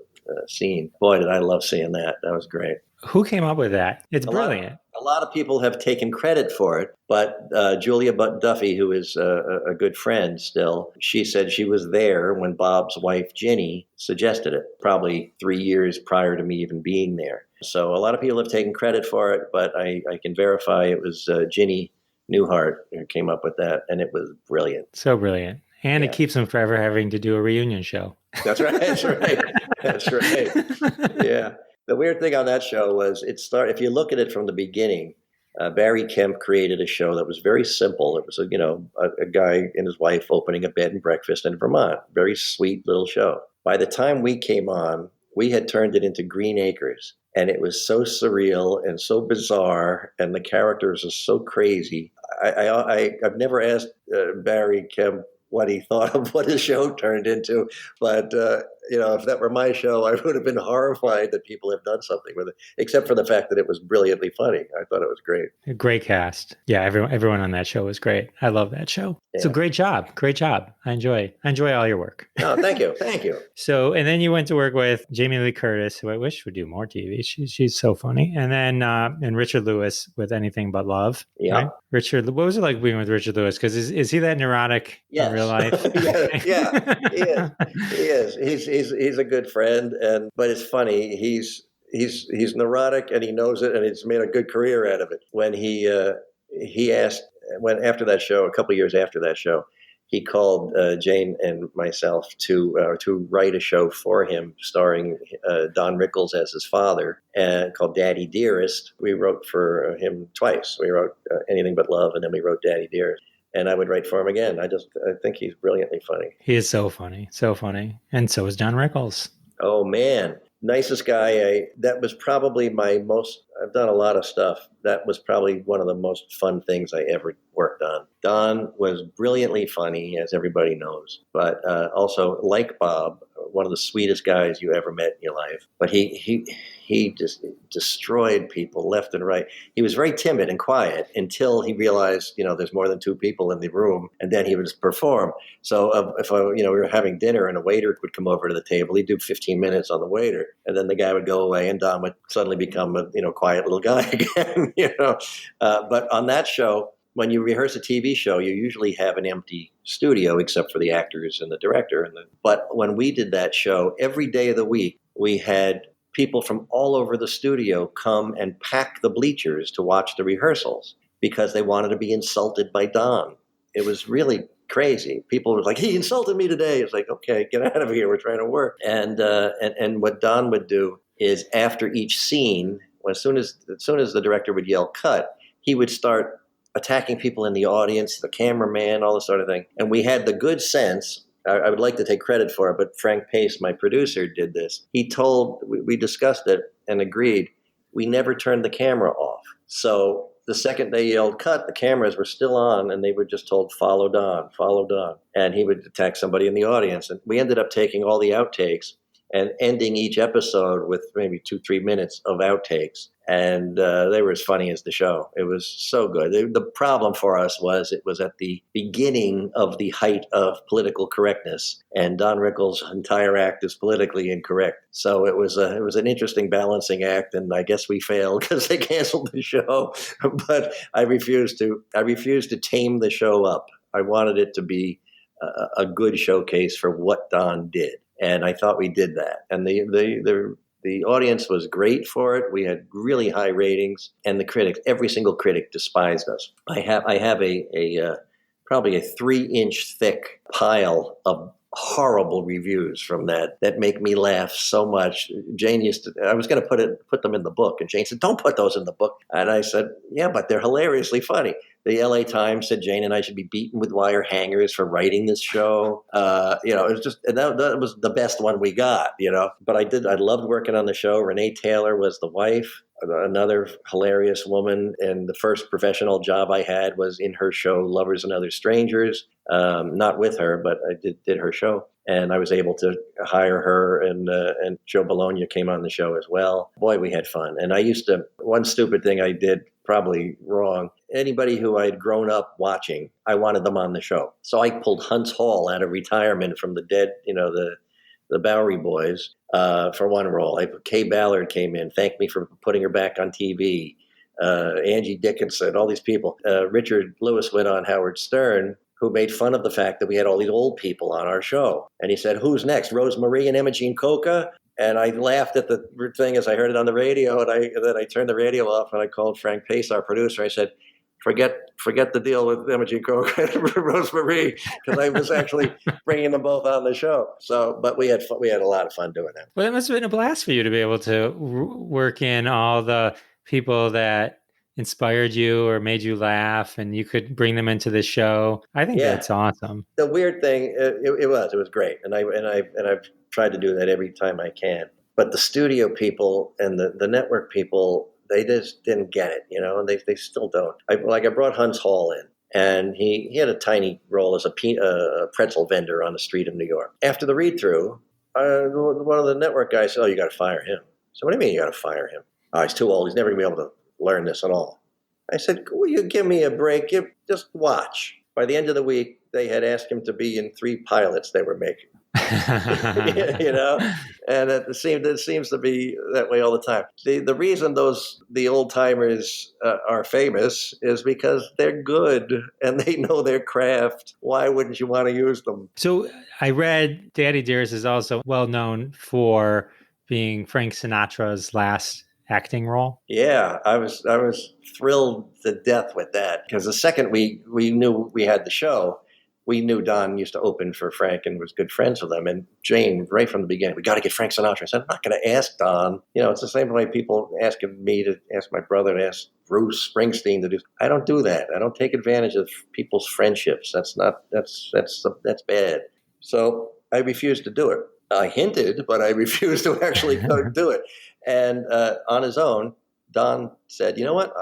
scene. Boy, did I love seeing that. That was great. Who came up with that? It's brilliant. A lot of people have taken credit for it, but Julia Duffy, who is a good friend still, she said she was there when Bob's wife, Ginny, suggested it, probably 3 years prior to me even being there. So a lot of people have taken credit for it, but I can verify it was Ginny Newhart who came up with that, and it was brilliant. So brilliant. And Yeah. it keeps him forever having to do a reunion show. That's right. That's right. That's right. Yeah. The weird thing on that show was if you look at it from the beginning, Barry Kemp created a show that was very simple. It was a guy and his wife opening a bed and breakfast in Vermont. Very sweet little show. By the time we came on, we had turned it into Green Acres, and it was so surreal and so bizarre, and the characters are so crazy. I've never asked Barry Kemp what he thought of what his show turned into, but if that were my show, I would have been horrified that people have done something with it, except for the fact that it was brilliantly funny. I thought it was great. A great cast. Yeah, everyone on that show was great. I love that show. Yeah. So great job. Great job. I enjoy all your work. Oh, thank you. Thank you. So, and then you went to work with Jamie Lee Curtis, who I wish would do more TV. She's so funny. And then and Richard Lewis with Anything But Love. Yeah. Right? Richard, what was it like being with Richard Lewis? Because is he that neurotic in real life? Yeah, he is. He's a good friend, but it's funny. He's neurotic, and he knows it, and he's made a good career out of it. When he asked, after that show, a couple of years after that show, he called Jane and myself to write a show for him, starring Don Rickles as his father, called Daddy Dearest. We wrote for him twice. We wrote Anything But Love, and then we wrote Daddy Dearest. And I would write for him again. I think he's brilliantly funny. He is so funny, and so is Don Rickles. Oh man, nicest guy. That was probably my most. I've done a lot of stuff. That was probably one of the most fun things I ever worked on. Don was brilliantly funny, as everybody knows, but also, like Bob, one of the sweetest guys you ever met in your life. But he just destroyed people left and right. He was very timid and quiet until he realized, there's more than two people in the room, and then he would just perform. So if we were having dinner and a waiter would come over to the table, he'd do 15 minutes on the waiter, and then the guy would go away, and Don would suddenly become a quiet little guy again. But on that show, when you rehearse a TV show, you usually have an empty studio except for the actors and the director. But when we did that show, every day of the week, we had people from all over the studio come and pack the bleachers to watch the rehearsals because they wanted to be insulted by Don. It was really crazy. People were like, he insulted me today. It's like, okay, get out of here. We're trying to work. And what Don would do is after each scene, as soon as the director would yell cut, he would start attacking people in the audience, the cameraman, all this sort of thing. And we had the good sense, I would like to take credit for it, but Frank Pace, my producer, did this. We discussed it and agreed, we never turned the camera off. So the second they yelled cut, the cameras were still on, and they were just told, follow Don, follow Don. And he would attack somebody in the audience. And we ended up taking all the outtakes and ending each episode with maybe 2-3 minutes of outtakes. And they were as funny as the show. It was so good. The problem for us was it was at the beginning of the height of political correctness, and Don Rickles' entire act is politically incorrect. So it was an interesting balancing act, and I guess we failed because they canceled the show. But I refused to tame the show up. I wanted it to be a good showcase for what Don did. And I thought we did that. And the audience was great for it. We had really high ratings, and the critics, every single critic, despised us. I have a probably a 3-inch thick pile of horrible reviews from that make me laugh so much. Jane I was going to put them in the book, and Jane said, "Don't put those in the book." And I said, "Yeah, but they're hilariously funny." The LA Times said Jane and I should be beaten with wire hangers for writing this show. It was just, and that was the best one we got, But I loved working on the show. Renee Taylor was the wife, another hilarious woman. And the first professional job I had was in her show, Lovers and Other Strangers. Not with her, but I did her show. And I was able to hire her, and Joe Bologna came on the show as well. Boy, we had fun. And one stupid thing I did, probably wrong, anybody who I'd grown up watching, I wanted them on the show. So I pulled Huntz Hall out of retirement from the dead, the Bowery Boys, for one role. Kay Ballard came in, thanked me for putting her back on TV. Angie Dickinson, all these people. Richard Lewis went on Howard Stern, who made fun of the fact that we had all these old people on our show. And he said, "Who's next? Rose Marie and Imogene Coca?" And I laughed at the thing as I heard it on the radio, and then I turned the radio off, and I called Frank Pace, our producer. I said, forget the deal with Imogen Coke and Rosemary, because I was actually bringing them both on the show. So, but we had a lot of fun doing that. Well, it must have been a blast for you to be able to work in all the people that inspired you or made you laugh, and you could bring them into the show. I think that's awesome. The weird thing, it was great, and I've tried to do that every time I can. But the studio people and the network people, they just didn't get it, and they still don't. I brought Hans Hall in, and he had a tiny role as a pretzel vendor on the street of New York. After the read-through, one of the network guys said, "Oh, you got to fire him." So what do you mean you got to fire him? Oh, he's too old. He's never going to be able to learn this at all. I said, "Will you give me a break? Just watch." By the end of the week, they had asked him to be in 3 pilots they were making. And it seems to be that way all the time. The reason the old timers are famous is because they're good and they know their craft. Why wouldn't you want to use them? So I read Daddy Dearest is also well known for being Frank Sinatra's last acting role. Yeah, I was thrilled to death with that, because the second we knew we had the show, we knew Don used to open for Frank and was good friends with him. And Jane, right from the beginning, we got to get Frank Sinatra. I said, I'm not going to ask Don. It's the same way people asking me to ask my brother to ask Bruce Springsteen to do. I don't do that. I don't take advantage of people's friendships. That's bad. So I refused to do it. I hinted, but I refused to actually do it. And on his own, Don said, "You know what?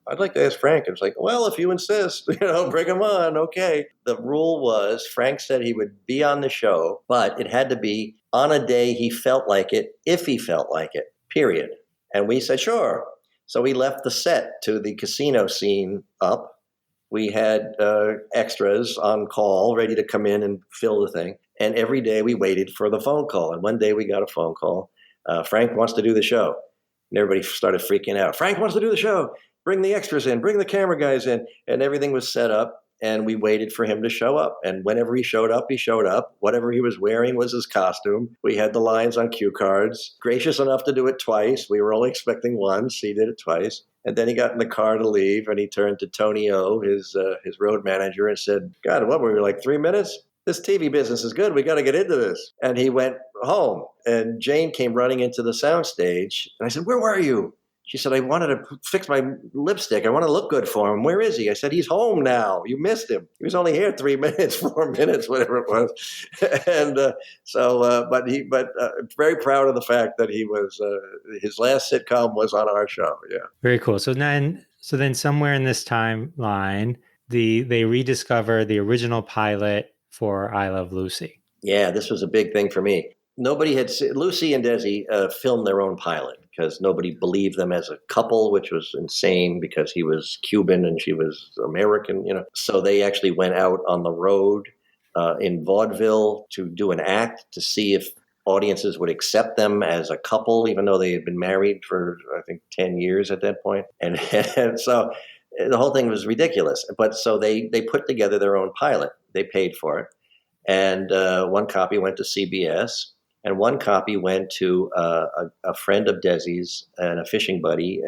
I'd like to ask Frank." It was like, "Well, if you insist, bring him on. Okay." The rule was Frank said he would be on the show, but it had to be on a day he felt like it, if he felt like it, period. And we said, sure. So we left the set to the casino scene up. We had extras on call ready to come in and fill the thing. And every day we waited for the phone call. And one day we got a phone call. Frank wants to do the show. And everybody started freaking out. Frank wants to do the show. Bring the extras in. Bring the camera guys in. And everything was set up. And we waited for him to show up. And whenever he showed up, he showed up. Whatever he was wearing was his costume. We had the lines on cue cards. Gracious enough to do it twice. We were only expecting once. He did it twice. And then he got in the car to leave. And he turned to Tony O, his road manager, and said, God, what were we, like 3 minutes? This TV business is good. We got to get into this. And he went home. And Jane came running into the soundstage. And I said, where were you? She said, I wanted to fix my lipstick. I want to look good for him. Where is he? I said, he's home now. You missed him. He was only here 3 minutes, 4 minutes, whatever it was. And but very proud of the fact that he was, his last sitcom was on our show. Yeah. Very cool. So then somewhere in this timeline, they rediscover the original pilot for I Love Lucy. Yeah, this was a big thing for me. Nobody had seen, Lucy and Desi filmed their own pilot because nobody believed them as a couple, which was insane because he was Cuban and she was American, So they actually went out on the road in vaudeville to do an act to see if audiences would accept them as a couple, even though they had been married for, I think, 10 years at that point. And so the whole thing was ridiculous. But so they put together their own pilot. They paid for it. And one copy went to CBS. And one copy went to a friend of Desi's and a fishing buddy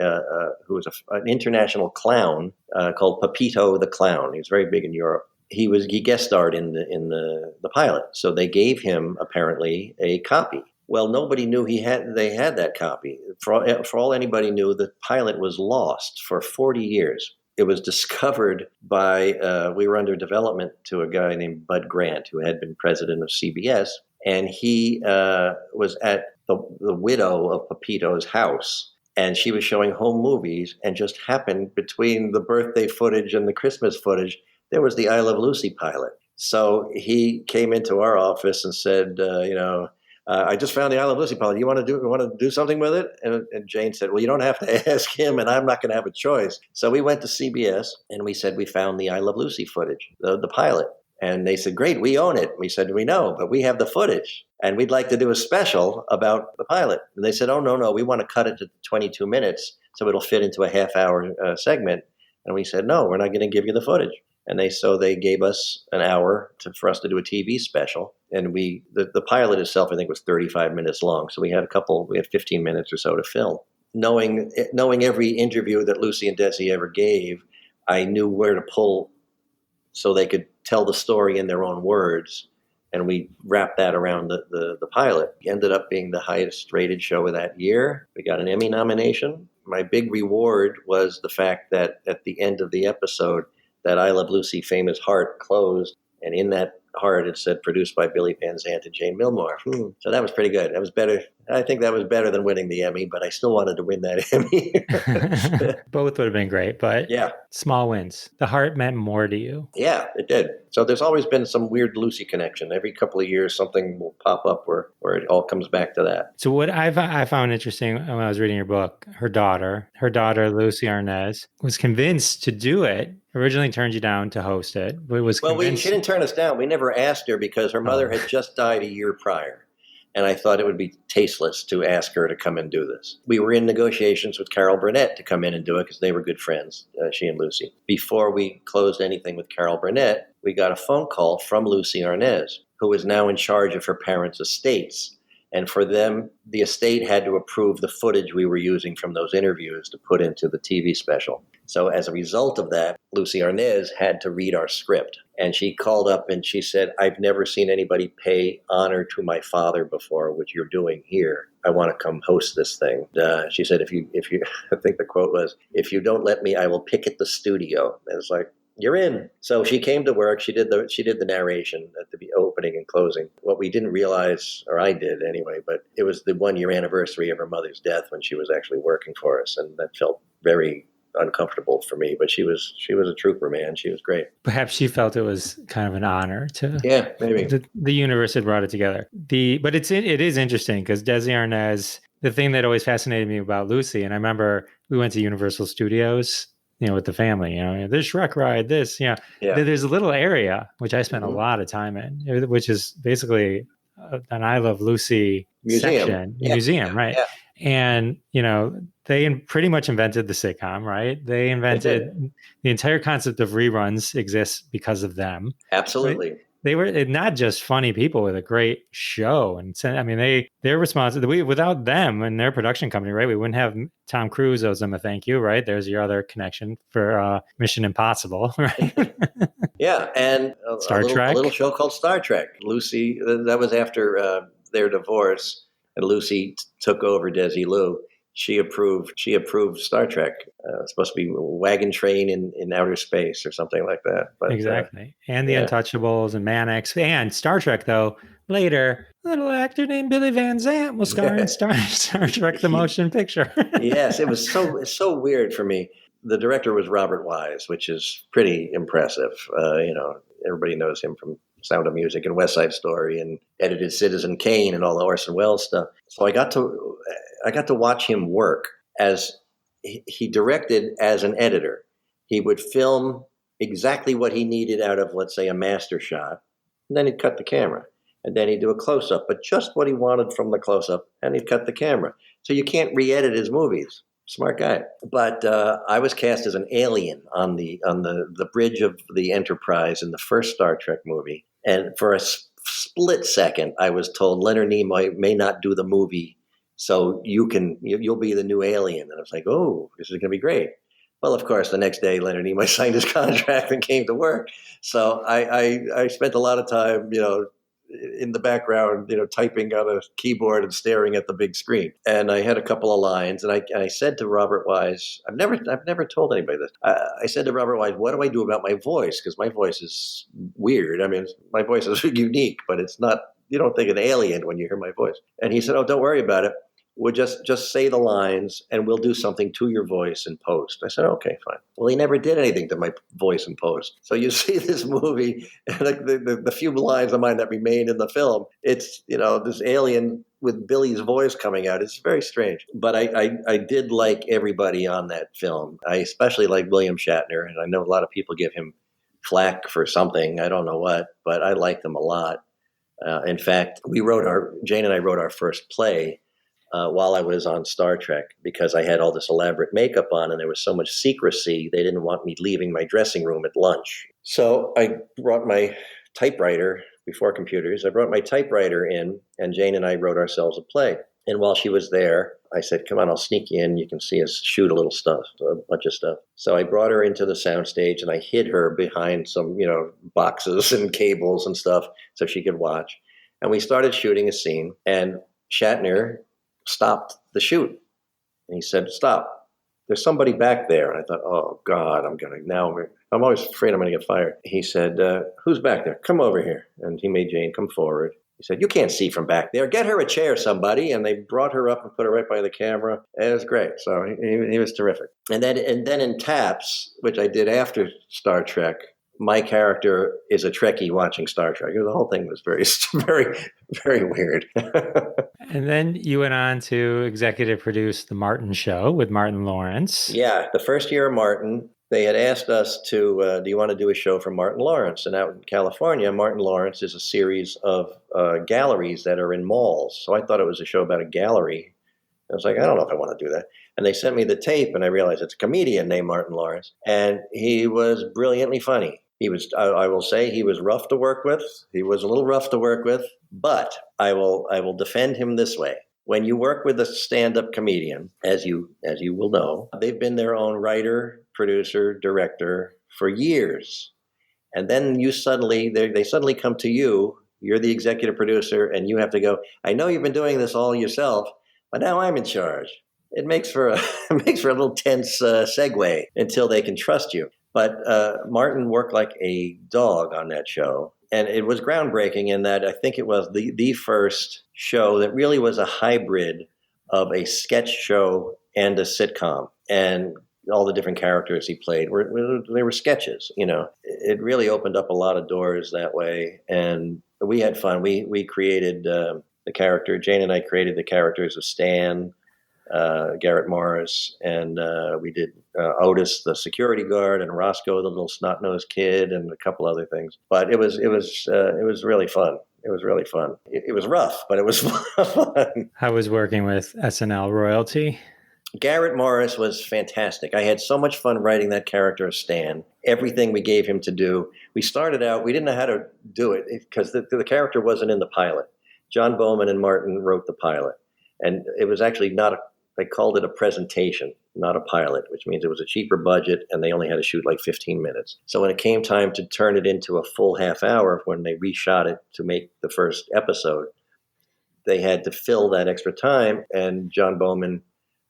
who was an international clown called Pepito the Clown. He was very big in Europe. He guest starred in the pilot. So they gave him apparently a copy. Well, nobody knew they had that copy. For all anybody knew, the pilot was lost for 40 years. It was discovered by we were under development to a guy named Bud Grant, who had been president of CBS. And he was at the widow of Pepito's house, and she was showing home movies, and just happened between the birthday footage and the Christmas footage, there was the I Love Lucy pilot. So he came into our office and said, I just found the I Love Lucy pilot. You want to do something with it? And Jane said, well, you don't have to ask him, and I'm not going to have a choice. So we went to CBS, and we said we found the I Love Lucy footage, the pilot. And they said, great, we own it. We said, we know, but we have the footage. And we'd like to do a special about the pilot. And they said, oh, no, we want to cut it to 22 minutes so it'll fit into a half-hour segment. And we said, no, we're not going to give you the footage. And they gave us an hour for us to do a TV special. And the pilot itself, I think, was 35 minutes long. So we had 15 minutes or so to film. Knowing every interview that Lucy and Desi ever gave, I knew where to pull so they could tell the story in their own words. And we wrapped that around the pilot. It ended up being the highest rated show of that year. We got an Emmy nomination. My big reward was the fact that at the end of the episode, that I Love Lucy famous heart closed. And in that heart, it said produced by Billy Van Zandt and Jane Milmore. So that was pretty good. That was better. I think that was better than winning the Emmy, but I still wanted to win that Emmy. Both would have been great, but Yeah. small wins. The heart meant more to you. Yeah, it did. So there's always been some weird Lucy connection. Every couple of years, something will pop up where it all comes back to that. So what I found interesting when I was reading your book, her daughter, Lucy Arnaz, was convinced to do it. Originally turned you down to host it. She didn't turn us down. We never asked her because her mother had just died a year prior. And I thought it would be tasteless to ask her to come and do this. We were in negotiations with Carol Burnett to come in and do it because they were good friends, she and Lucy. Before we closed anything with Carol Burnett, we got a phone call from Lucy Arnaz, who is now in charge of her parents' estates. And for them, the estate had to approve the footage we were using from those interviews to put into the TV special. So as a result of that, Lucy Arnaz had to read our script. And she called up and she said, I've never seen anybody pay honor to my father before, which you're doing here. I want to come host this thing. She said, if you, I think the quote was, if you don't let me, I will picket the studio. And it's like, you're in. So she came to work. She did the narration at the opening and closing. What we didn't realize, or I did anyway, but it was the 1 year anniversary of her mother's death when she was actually working for us. And that felt very uncomfortable for me, but she was a trooper, man. She was great. Perhaps she felt it was kind of an honor to. Yeah, maybe the universe had brought it together. But it is interesting because Desi Arnaz. The thing that always fascinated me about Lucy, and I remember we went to Universal Studios, with the family. This Shrek ride, this, yeah. There's a little area which I spent a lot of time in, which is basically an I Love Lucy section, museum, right? Yeah. And they pretty much invented the sitcom, right? They invented the entire concept of reruns exists because of them. Absolutely. Right? They were not just funny people with a great show. And I mean, they're responsible. Without them and their production company, right? We wouldn't have Tom Cruise owes them a thank you, right? There's your other connection for Mission Impossible, right? Yeah. And Star Trek. A little show called Star Trek. Lucy, that was after their divorce. And Lucy took over Desilu. She approved Star Trek. It's supposed to be Wagon Train in outer space or something like that. But, exactly. And the Untouchables and Mannix. And Star Trek, though, later, a little actor named Billy Van Zandt will star in Star Trek, the motion picture. Yes, it was so weird for me. The director was Robert Wise, which is pretty impressive. Everybody knows him from Sound of Music and West Side Story and edited Citizen Kane and all the Orson Welles stuff. So I got to watch him work as he directed as an editor. He would film exactly what he needed out of, let's say, a master shot, and then he'd cut the camera. And then he'd do a close-up, but just what he wanted from the close-up, and he'd cut the camera. So you can't re-edit his movies. Smart guy. But I was cast as an alien on the bridge of the Enterprise in the first Star Trek movie. And for a split second, I was told Leonard Nimoy may not do the movie, so you'll be the new alien. And I was like, oh, this is going to be great. Well, of course, the next day, Leonard Nimoy signed his contract and came to work. So I spent a lot of time, in the background, typing on a keyboard and staring at the big screen. And I had a couple of lines, and I said to Robert Wise, I've never told anybody this. I said to Robert Wise, what do I do about my voice? Because my voice is weird. I mean, my voice is unique, but it's not. You don't think an alien when you hear my voice. And he said, oh, don't worry about it. We'll just say the lines, and we'll do something to your voice in post. I said, okay, fine. Well, he never did anything to my voice in post. So you see this movie, and the few lines of mine that remain in the film, it's, this alien with Billy's voice coming out. It's very strange. But I did like everybody on that film. I especially like William Shatner, and I know a lot of people give him flack for something. I don't know what, but I liked him a lot. In fact, Jane and I wrote our first play while I was on Star Trek, because I had all this elaborate makeup on and there was so much secrecy, they didn't want me leaving my dressing room at lunch. So I brought my typewriter, before computers, I brought my typewriter in, and Jane and I wrote ourselves a play. And while she was there, I said, come on, I'll sneak you in. You can see us shoot a bunch of stuff. So I brought her into the soundstage and I hid her behind some, boxes and cables and stuff so she could watch. And we started shooting a scene, and Shatner stopped the shoot. And he said, stop. There's somebody back there. And I thought, oh, God, I'm always afraid I'm going to get fired. He said, who's back there? Come over here. And he made Jane come forward. He said, you can't see from back there. Get her a chair, somebody. And they brought her up and put her right by the camera. It was great. So he was terrific. And then in Taps, which I did after Star Trek, my character is a Trekkie watching Star Trek. The whole thing was very, very, very weird. And then you went on to executive produce The Martin Show with Martin Lawrence. Yeah, the first year of Martin, they had asked us to, do you want to do a show for Martin Lawrence? And out in California, Martin Lawrence is a series of galleries that are in malls. So I thought it was a show about a gallery. I was like, I don't know if I want to do that. And they sent me the tape, and I realized it's a comedian named Martin Lawrence. And he was brilliantly funny. He was, I will say, he was rough to work with. He was a little rough to work with, but I will defend him this way. When you work with a stand-up comedian, as you will know, they've been their own writer, producer, director for years. And then they suddenly come to you, you're the executive producer, and you have to go, I know you've been doing this all yourself, but now I'm in charge. It makes for a little tense segue until they can trust you. But Martin worked like a dog on that show. And it was groundbreaking in that I think it was the first show that really was a hybrid of a sketch show and a sitcom. And all the different characters he played they were sketches. It really opened up a lot of doors that way. And we had fun. We created the character. Jane and I created the characters of Stan, Garrett Morris, and we did Otis, the security guard, and Roscoe, the little snot-nosed kid, and a couple other things. But it was really fun. It was really fun. It was rough, but it was fun. I was working with SNL royalty. Garrett Morris was fantastic. I had so much fun writing that character of Stan. Everything we gave him to do. We started out, we didn't know how to do it because the character wasn't in the pilot. John Bowman and Martin wrote the pilot. And it was actually they called it a presentation, not a pilot, which means it was a cheaper budget and they only had to shoot like 15 minutes. So when it came time to turn it into a full half hour, when they reshot it to make the first episode, they had to fill that extra time. And John Bowman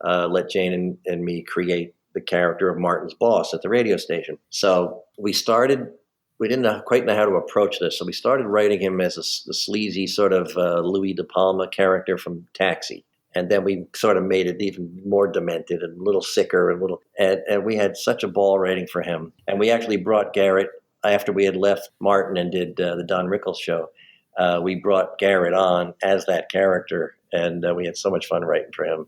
let Jane and me create the character of Martin's boss at the radio station. So we didn't quite know how to approach this. So we started writing him as a sleazy sort of Louis De Palma character from Taxi. And then we sort of made it even more demented and a little sicker and we had such a ball writing for him. And we actually brought Garrett, after we had left Martin and did the Don Rickles show, we brought Garrett on as that character. And we had so much fun writing for him.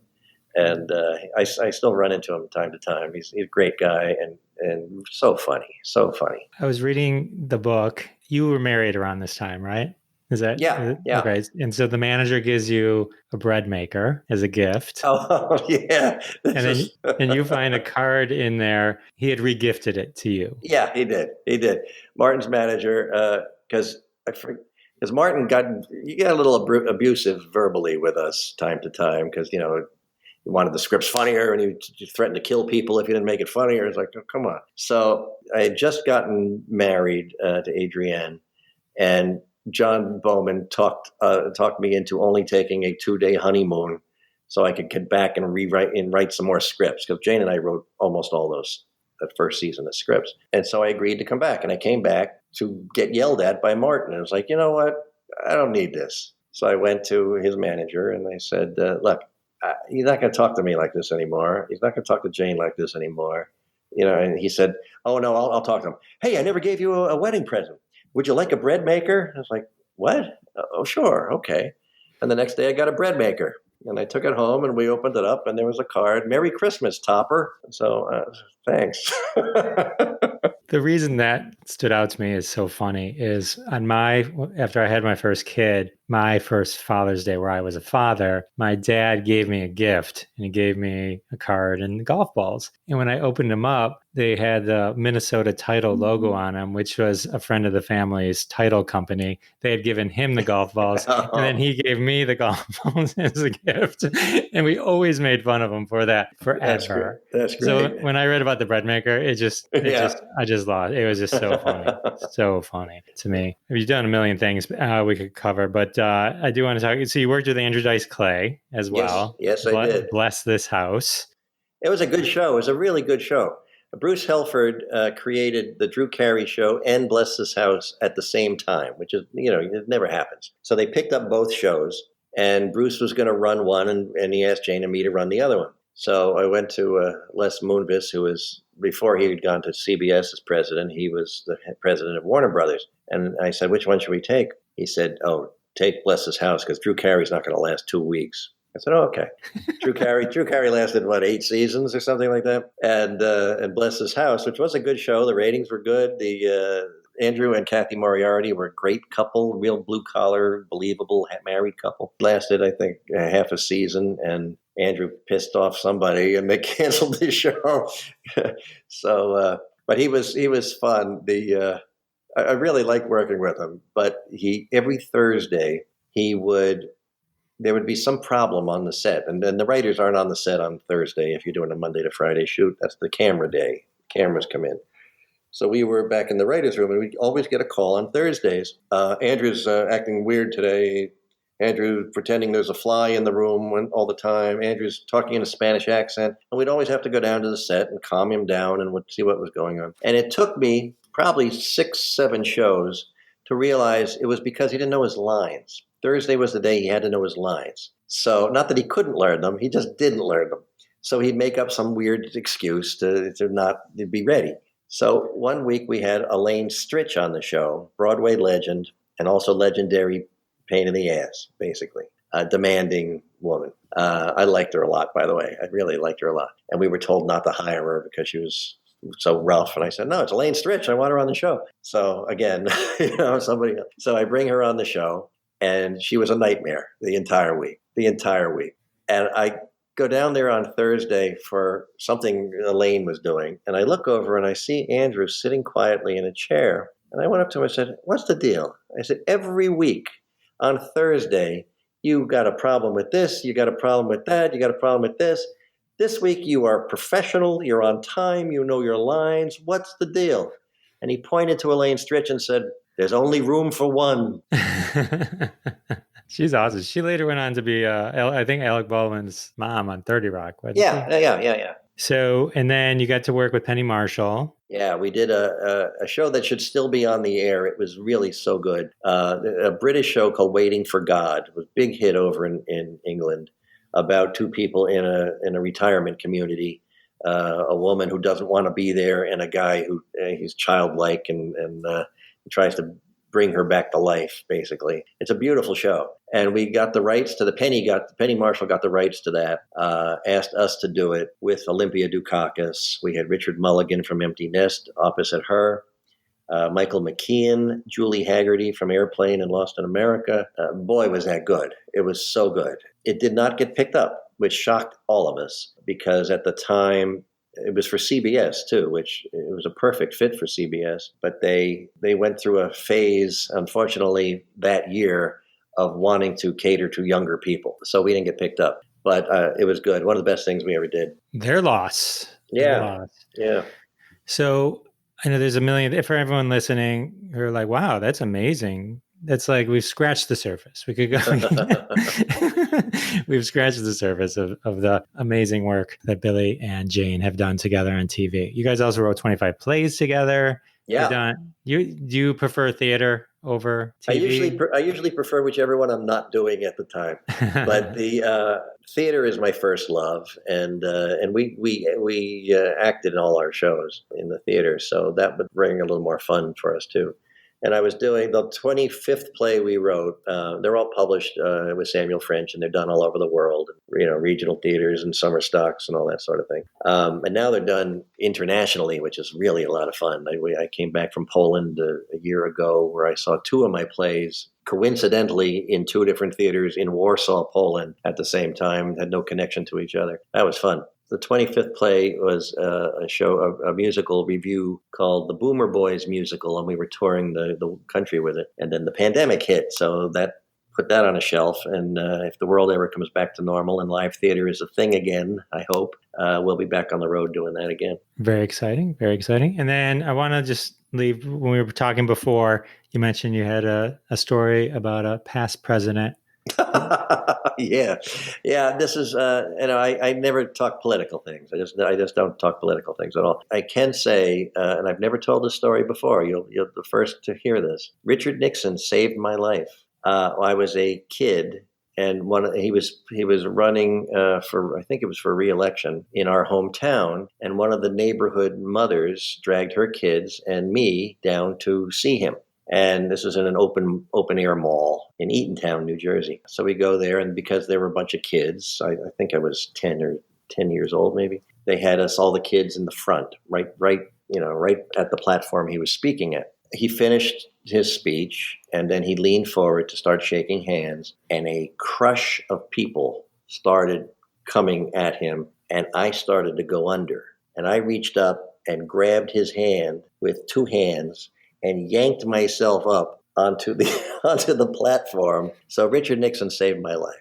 And I still run into him time to time. He's a great guy and so funny, so funny. I was reading the book. You were married around this time, right? Is that? Yeah. Okay. And so the manager gives you a bread maker as a gift. Oh, yeah. And you find a card in there. He had regifted it to you. Yeah, he did. Martin's manager, because Martin got a little abusive verbally with us time to time because, he wanted the scripts funnier and he threatened to kill people if you didn't make it funnier. It's like, oh, come on. So I had just gotten married to Adrienne, and John Bowman talked me into only taking a 2-day honeymoon so I could get back and write some more scripts, because Jane and I wrote almost all that first season of scripts. And so I agreed to come back, and I came back to get yelled at by Martin. I was like, you know what? I don't need this. So I went to his manager and I said, look, he's not going to talk to me like this anymore. He's not going to talk to Jane like this anymore. And he said, oh, no, I'll talk to him. Hey, I never gave you a wedding present. Would you like a bread maker? I was like, what? Oh, sure. Okay. And the next day I got a bread maker, and I took it home and we opened it up and there was a card, Merry Christmas, Topper. So thanks. The reason that stood out to me is so funny is after I had my first kid, my first Father's Day where I was a father, my dad gave me a gift, and he gave me a card and golf balls. And when I opened them up, they had the Minnesota Title logo on them, which was a friend of the family's title company. They had given him the golf balls, and then he gave me the golf balls as a gift. And we always made fun of him for that forever. That's great. So when I read about the bread maker, I just lost. It was just so funny, so funny to me. You've done a million things we could cover, but I do want to talk. So you worked with Andrew Dice Clay as well. Yes, I did. Bless This House. It was a good show. It was a really good show. Bruce Helford created the Drew Carey Show and Bless This House at the same time, which is, it never happens. So they picked up both shows, and Bruce was going to run one, and he asked Jane and me to run the other one. So I went to Les Moonves, who was, before he had gone to CBS as president, he was the president of Warner Brothers. And I said, which one should we take? He said, take Bless This House, because Drew Carey's not going to last 2 weeks. I said, okay. Drew Carey lasted, 8 seasons or something like that? And Bless This House, which was a good show. The ratings were good. The Andrew and Kathy Moriarty were a great couple, real blue-collar, believable, married couple. Lasted, I think, half a season, and Andrew pissed off somebody, and they canceled the show. So, but he was fun. I really liked working with him, but every Thursday, there would be some problem on the set. And then the writers aren't on the set on Thursday if you're doing a Monday to Friday shoot. That's the camera day. Cameras come in. So we were back in the writer's room, and we'd always get a call on Thursdays. Andrew's acting weird today. Andrew pretending there's a fly in the room all the time. Andrew's talking in a Spanish accent. And we'd always have to go down to the set and calm him down and see what was going on. And it took me probably 6-7 shows to realize it was because he didn't know his lines. Thursday was the day he had to know his lines. So not that he couldn't learn them, he just didn't learn them. So he'd make up some weird excuse to be ready. So one week we had Elaine Stritch on the show, Broadway legend, and also legendary pain in the ass, basically. A demanding woman. I liked her a lot, by the way. I really liked her a lot. And we were told not to hire her because she was so rough. And I said, no, it's Elaine Stritch. I want her on the show. So again, somebody else. So I bring her on the show, and she was a nightmare the entire week. And I go down there on Thursday for something Elaine was doing. And I look over and I see Andrew sitting quietly in a chair. And I went up to him and said, what's the deal? I said, every week on Thursday, you got a problem with this, you got a problem with that, you got a problem with this. This week you are professional, you're on time, you know your lines. What's the deal? And he pointed to Elaine Stritch and said, there's only room for one. She's awesome. She later went on to be, I think, Alec Baldwin's mom on 30 Rock. Yeah. So, and then you got to work with Penny Marshall. Yeah, we did a show that should still be on the air. It was really so good. A British show called Waiting for God. It was a big hit over in England about two people in a retirement community. A woman who doesn't want to be there, and a guy who he's childlike and tries to bring her back to life, basically. It's a beautiful show. And we got the rights to Penny Marshall got the rights to that, asked us to do it with Olympia Dukakis. We had Richard Mulligan from Empty Nest opposite her, Michael McKean, Julie Haggerty from Airplane and Lost in America. Boy, was that good. It was so good. It did not get picked up, which shocked all of us, because at the time, it was for CBS too, which it was a perfect fit for CBS. But they went through a phase, unfortunately, that year of wanting to cater to younger people. So we didn't get picked up. But it was good. One of the best things we ever did. Their loss. Yeah. So I know there's a million, for everyone listening, who are like, wow, that's amazing. That's like, we've scratched the surface. We could go. We've scratched the surface of the amazing work that Billy and Jane have done together on TV. You guys also wrote 25 plays together. Yeah. Do you prefer theater over TV? I usually prefer whichever one I'm not doing at the time. But the theater is my first love, and we acted in all our shows in the theater, so that would bring a little more fun for us too. And I was doing the 25th play we wrote. They're all published with Samuel French, and they're done all over the world, regional theaters and summer stocks and all that sort of thing. And now they're done internationally, which is really a lot of fun. I came back from Poland a year ago where I saw two of my plays coincidentally in two different theaters in Warsaw, Poland at the same time, had no connection to each other. That was fun. The 25th play was a musical review called The Boomer Boys Musical, and we were touring the country with it. And then the pandemic hit, so that put that on a shelf. And if the world ever comes back to normal and live theater is a thing again, I hope, we'll be back on the road doing that again. Very exciting, very exciting. And then I want to just leave, when we were talking before, you mentioned you had a story about a past president. Yeah. This is, I never talk political things. I just don't talk political things at all. I can say, and I've never told this story before. You're the first to hear this. Richard Nixon saved my life. I was a kid, and he was running for, I think it was for re-election in our hometown, and one of the neighborhood mothers dragged her kids and me down to see him. And this was in an open air mall in Eatontown, New Jersey. So we go there, and because there were a bunch of kids, I think I was 10 years old maybe, they had us, all the kids, in the front, right at the platform he was speaking at. He finished his speech, and then he leaned forward to start shaking hands, and a crush of people started coming at him, and I started to go under. And I reached up and grabbed his hand with two hands and yanked myself up onto the platform. So Richard Nixon saved my life.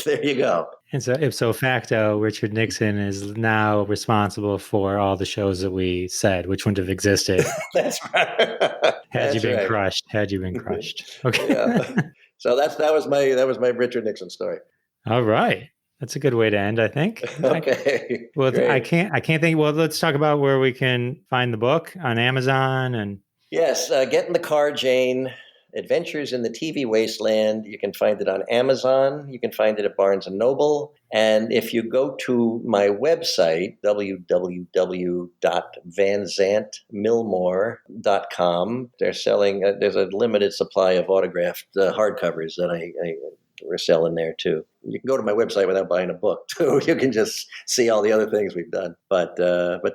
There you go. And so ipso facto, Richard Nixon is now responsible for all the shows that we said, which wouldn't have existed. That's right. Had you been crushed. Okay. Yeah. So that was my Richard Nixon story. All right. That's a good way to end, I think. Okay. Well, great. I can't think. Well, let's talk about where we can find the book on Amazon and. Yes, get in the car, Jane. Adventures in the TV Wasteland. You can find it on Amazon. You can find it at Barnes & Noble. And if you go to my website, www.vanzantmilmore.com, they're selling, there's a limited supply of autographed hardcovers that we're selling there too. You can go to my website without buying a book too. You can just see all the other things we've done. But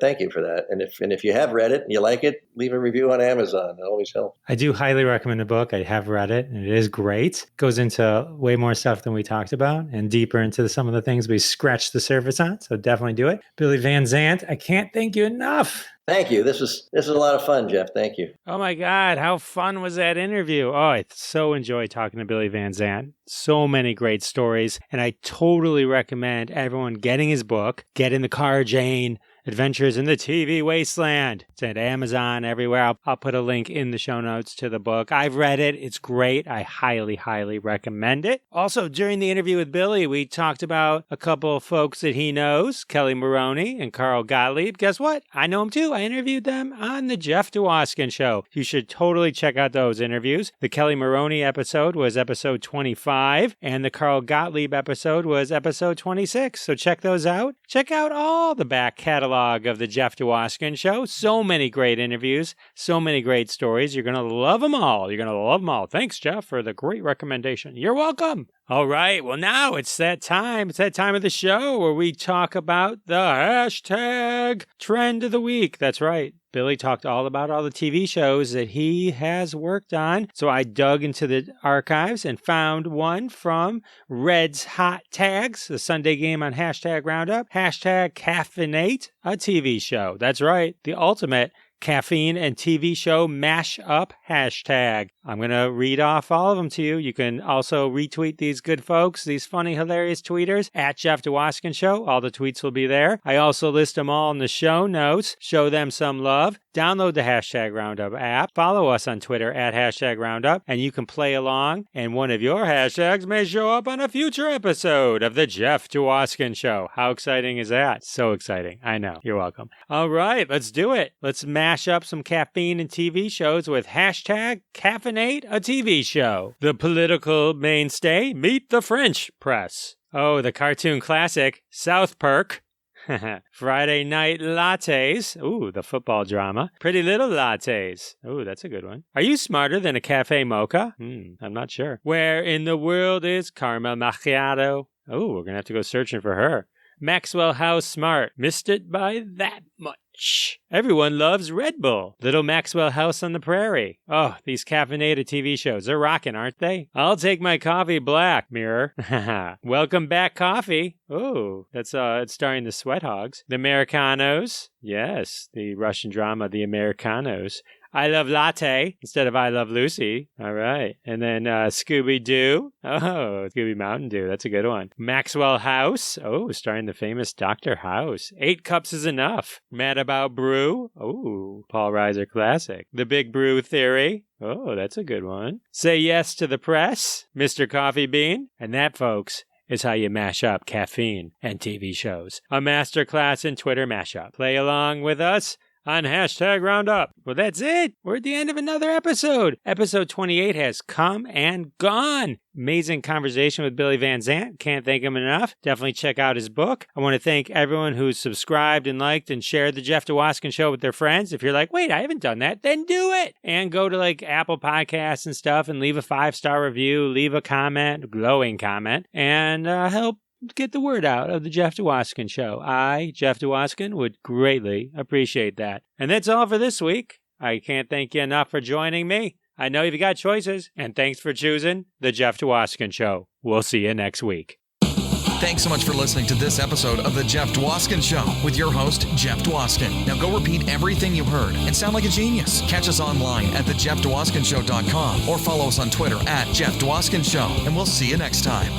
thank you for that. And if you have read it and you like it, leave a review on Amazon. It always helps. I do highly recommend the book. I have read it, and it is great. It goes into way more stuff than we talked about, and deeper into some of the things we scratched the surface on. So definitely do it. Billy Van Zandt, I can't thank you enough. Thank you. This is a lot of fun, Jeff. Thank you. Oh my God, how fun was that interview? Oh, I so enjoyed talking to Billy Van Zandt. So many great stories. And I totally recommend everyone getting his book. Get in the car, Jane. Adventures in the TV Wasteland. It's at Amazon, everywhere. I'll put a link in the show notes to the book. I've read it. It's great. I highly, highly recommend it. Also, during the interview with Billy, we talked about a couple of folks that he knows, Kelly Maroney and Carl Gottlieb. Guess what? I know them too. I interviewed them on the Jeff Dwoskin Show. You should totally check out those interviews. The Kelly Maroney episode was episode 25, and the Carl Gottlieb episode was episode 26. So check those out. Check out all the back catalog of the Jeff Dwoskin Show. So many great interviews, so many great stories. You're going to love them all. Thanks, Jeff, for the great recommendation. You're welcome. All right. Well, now it's that time. It's that time of the show where we talk about the hashtag trend of the week. That's right. Billy talked all about all the TV shows that he has worked on. So I dug into the archives and found one from Red's Hot Tags, the Sunday game on hashtag Roundup, hashtag Caffeinate, a TV show. That's right. The ultimate caffeine and TV show mash-up hashtag. I'm going to read off all of them to you. You can also retweet these good folks, these funny, hilarious tweeters at Jeff Dwoskin Show. All the tweets will be there. I also list them all in the show notes. Show them some love. Download the hashtag Roundup app. Follow us on Twitter at hashtag Roundup, and you can play along, and one of your hashtags may show up on a future episode of the Jeff Dwoskin Show. How exciting is that? So exciting. I know. You're welcome. All right, let's do it. Let's mash up some caffeine and TV shows with hashtag Caffeinate, a TV show. The political mainstay, meet the French press. Oh, the cartoon classic, South Park. Friday night lattes. Ooh, the football drama. Pretty Little Lattes. Ooh, that's a good one. Are you smarter than a cafe mocha? I'm not sure. Where in the world is Caramel Macchiato? Oh, we're going to have to go searching for her. Maxwell House Smart. Missed it by that much. Everyone loves Red Bull. Little Maxwell House on the Prairie. Oh, these caffeinated TV shows. They're rocking, aren't they? I'll take my coffee black, Mirror. Welcome Back Coffee. Oh, that's it's starring the Sweat Hogs. The Americanos. Yes, the Russian drama, The Americanos. I Love Latte instead of I Love Lucy. All right. And then Scooby-Doo. Oh, Scooby Mountain Dew. That's a good one. Maxwell House. Oh, starring the famous Dr. House. 8 Cups is Enough. Mad About Brew. Oh, Paul Reiser classic. The Big Brew Theory. Oh, that's a good one. Say Yes to the Press. Mr. Coffee Bean. And that, folks, is how you mash up caffeine and TV shows. A masterclass in Twitter mashup. Play along with us on #Roundup. Well, that's it. We're at the end of another episode. Episode 28 has come and gone. Amazing conversation with Billy Van Zandt. Can't thank him enough. Definitely check out his book. I want to thank everyone who's subscribed and liked and shared the Jeff Dwoskin Show with their friends. If you're like, wait, I haven't done that, then do it. And go to like Apple Podcasts and stuff and leave a 5-star review, leave a comment, glowing comment, and help get the word out of the Jeff Dwoskin Show. I, Jeff Dwoskin, would greatly appreciate that. And that's all for this week. I can't thank you enough for joining me. I know you've got choices, and thanks for choosing the Jeff Dwoskin Show. We'll see you next week. Thanks so much for listening to this episode of The Jeff Dwoskin Show with your host, Jeff Dwoskin. Now go repeat everything you heard and sound like a genius. Catch us online at thejeffdwoskinshow.com or follow us on Twitter at Jeff Dwoskin Show, and we'll see you next time.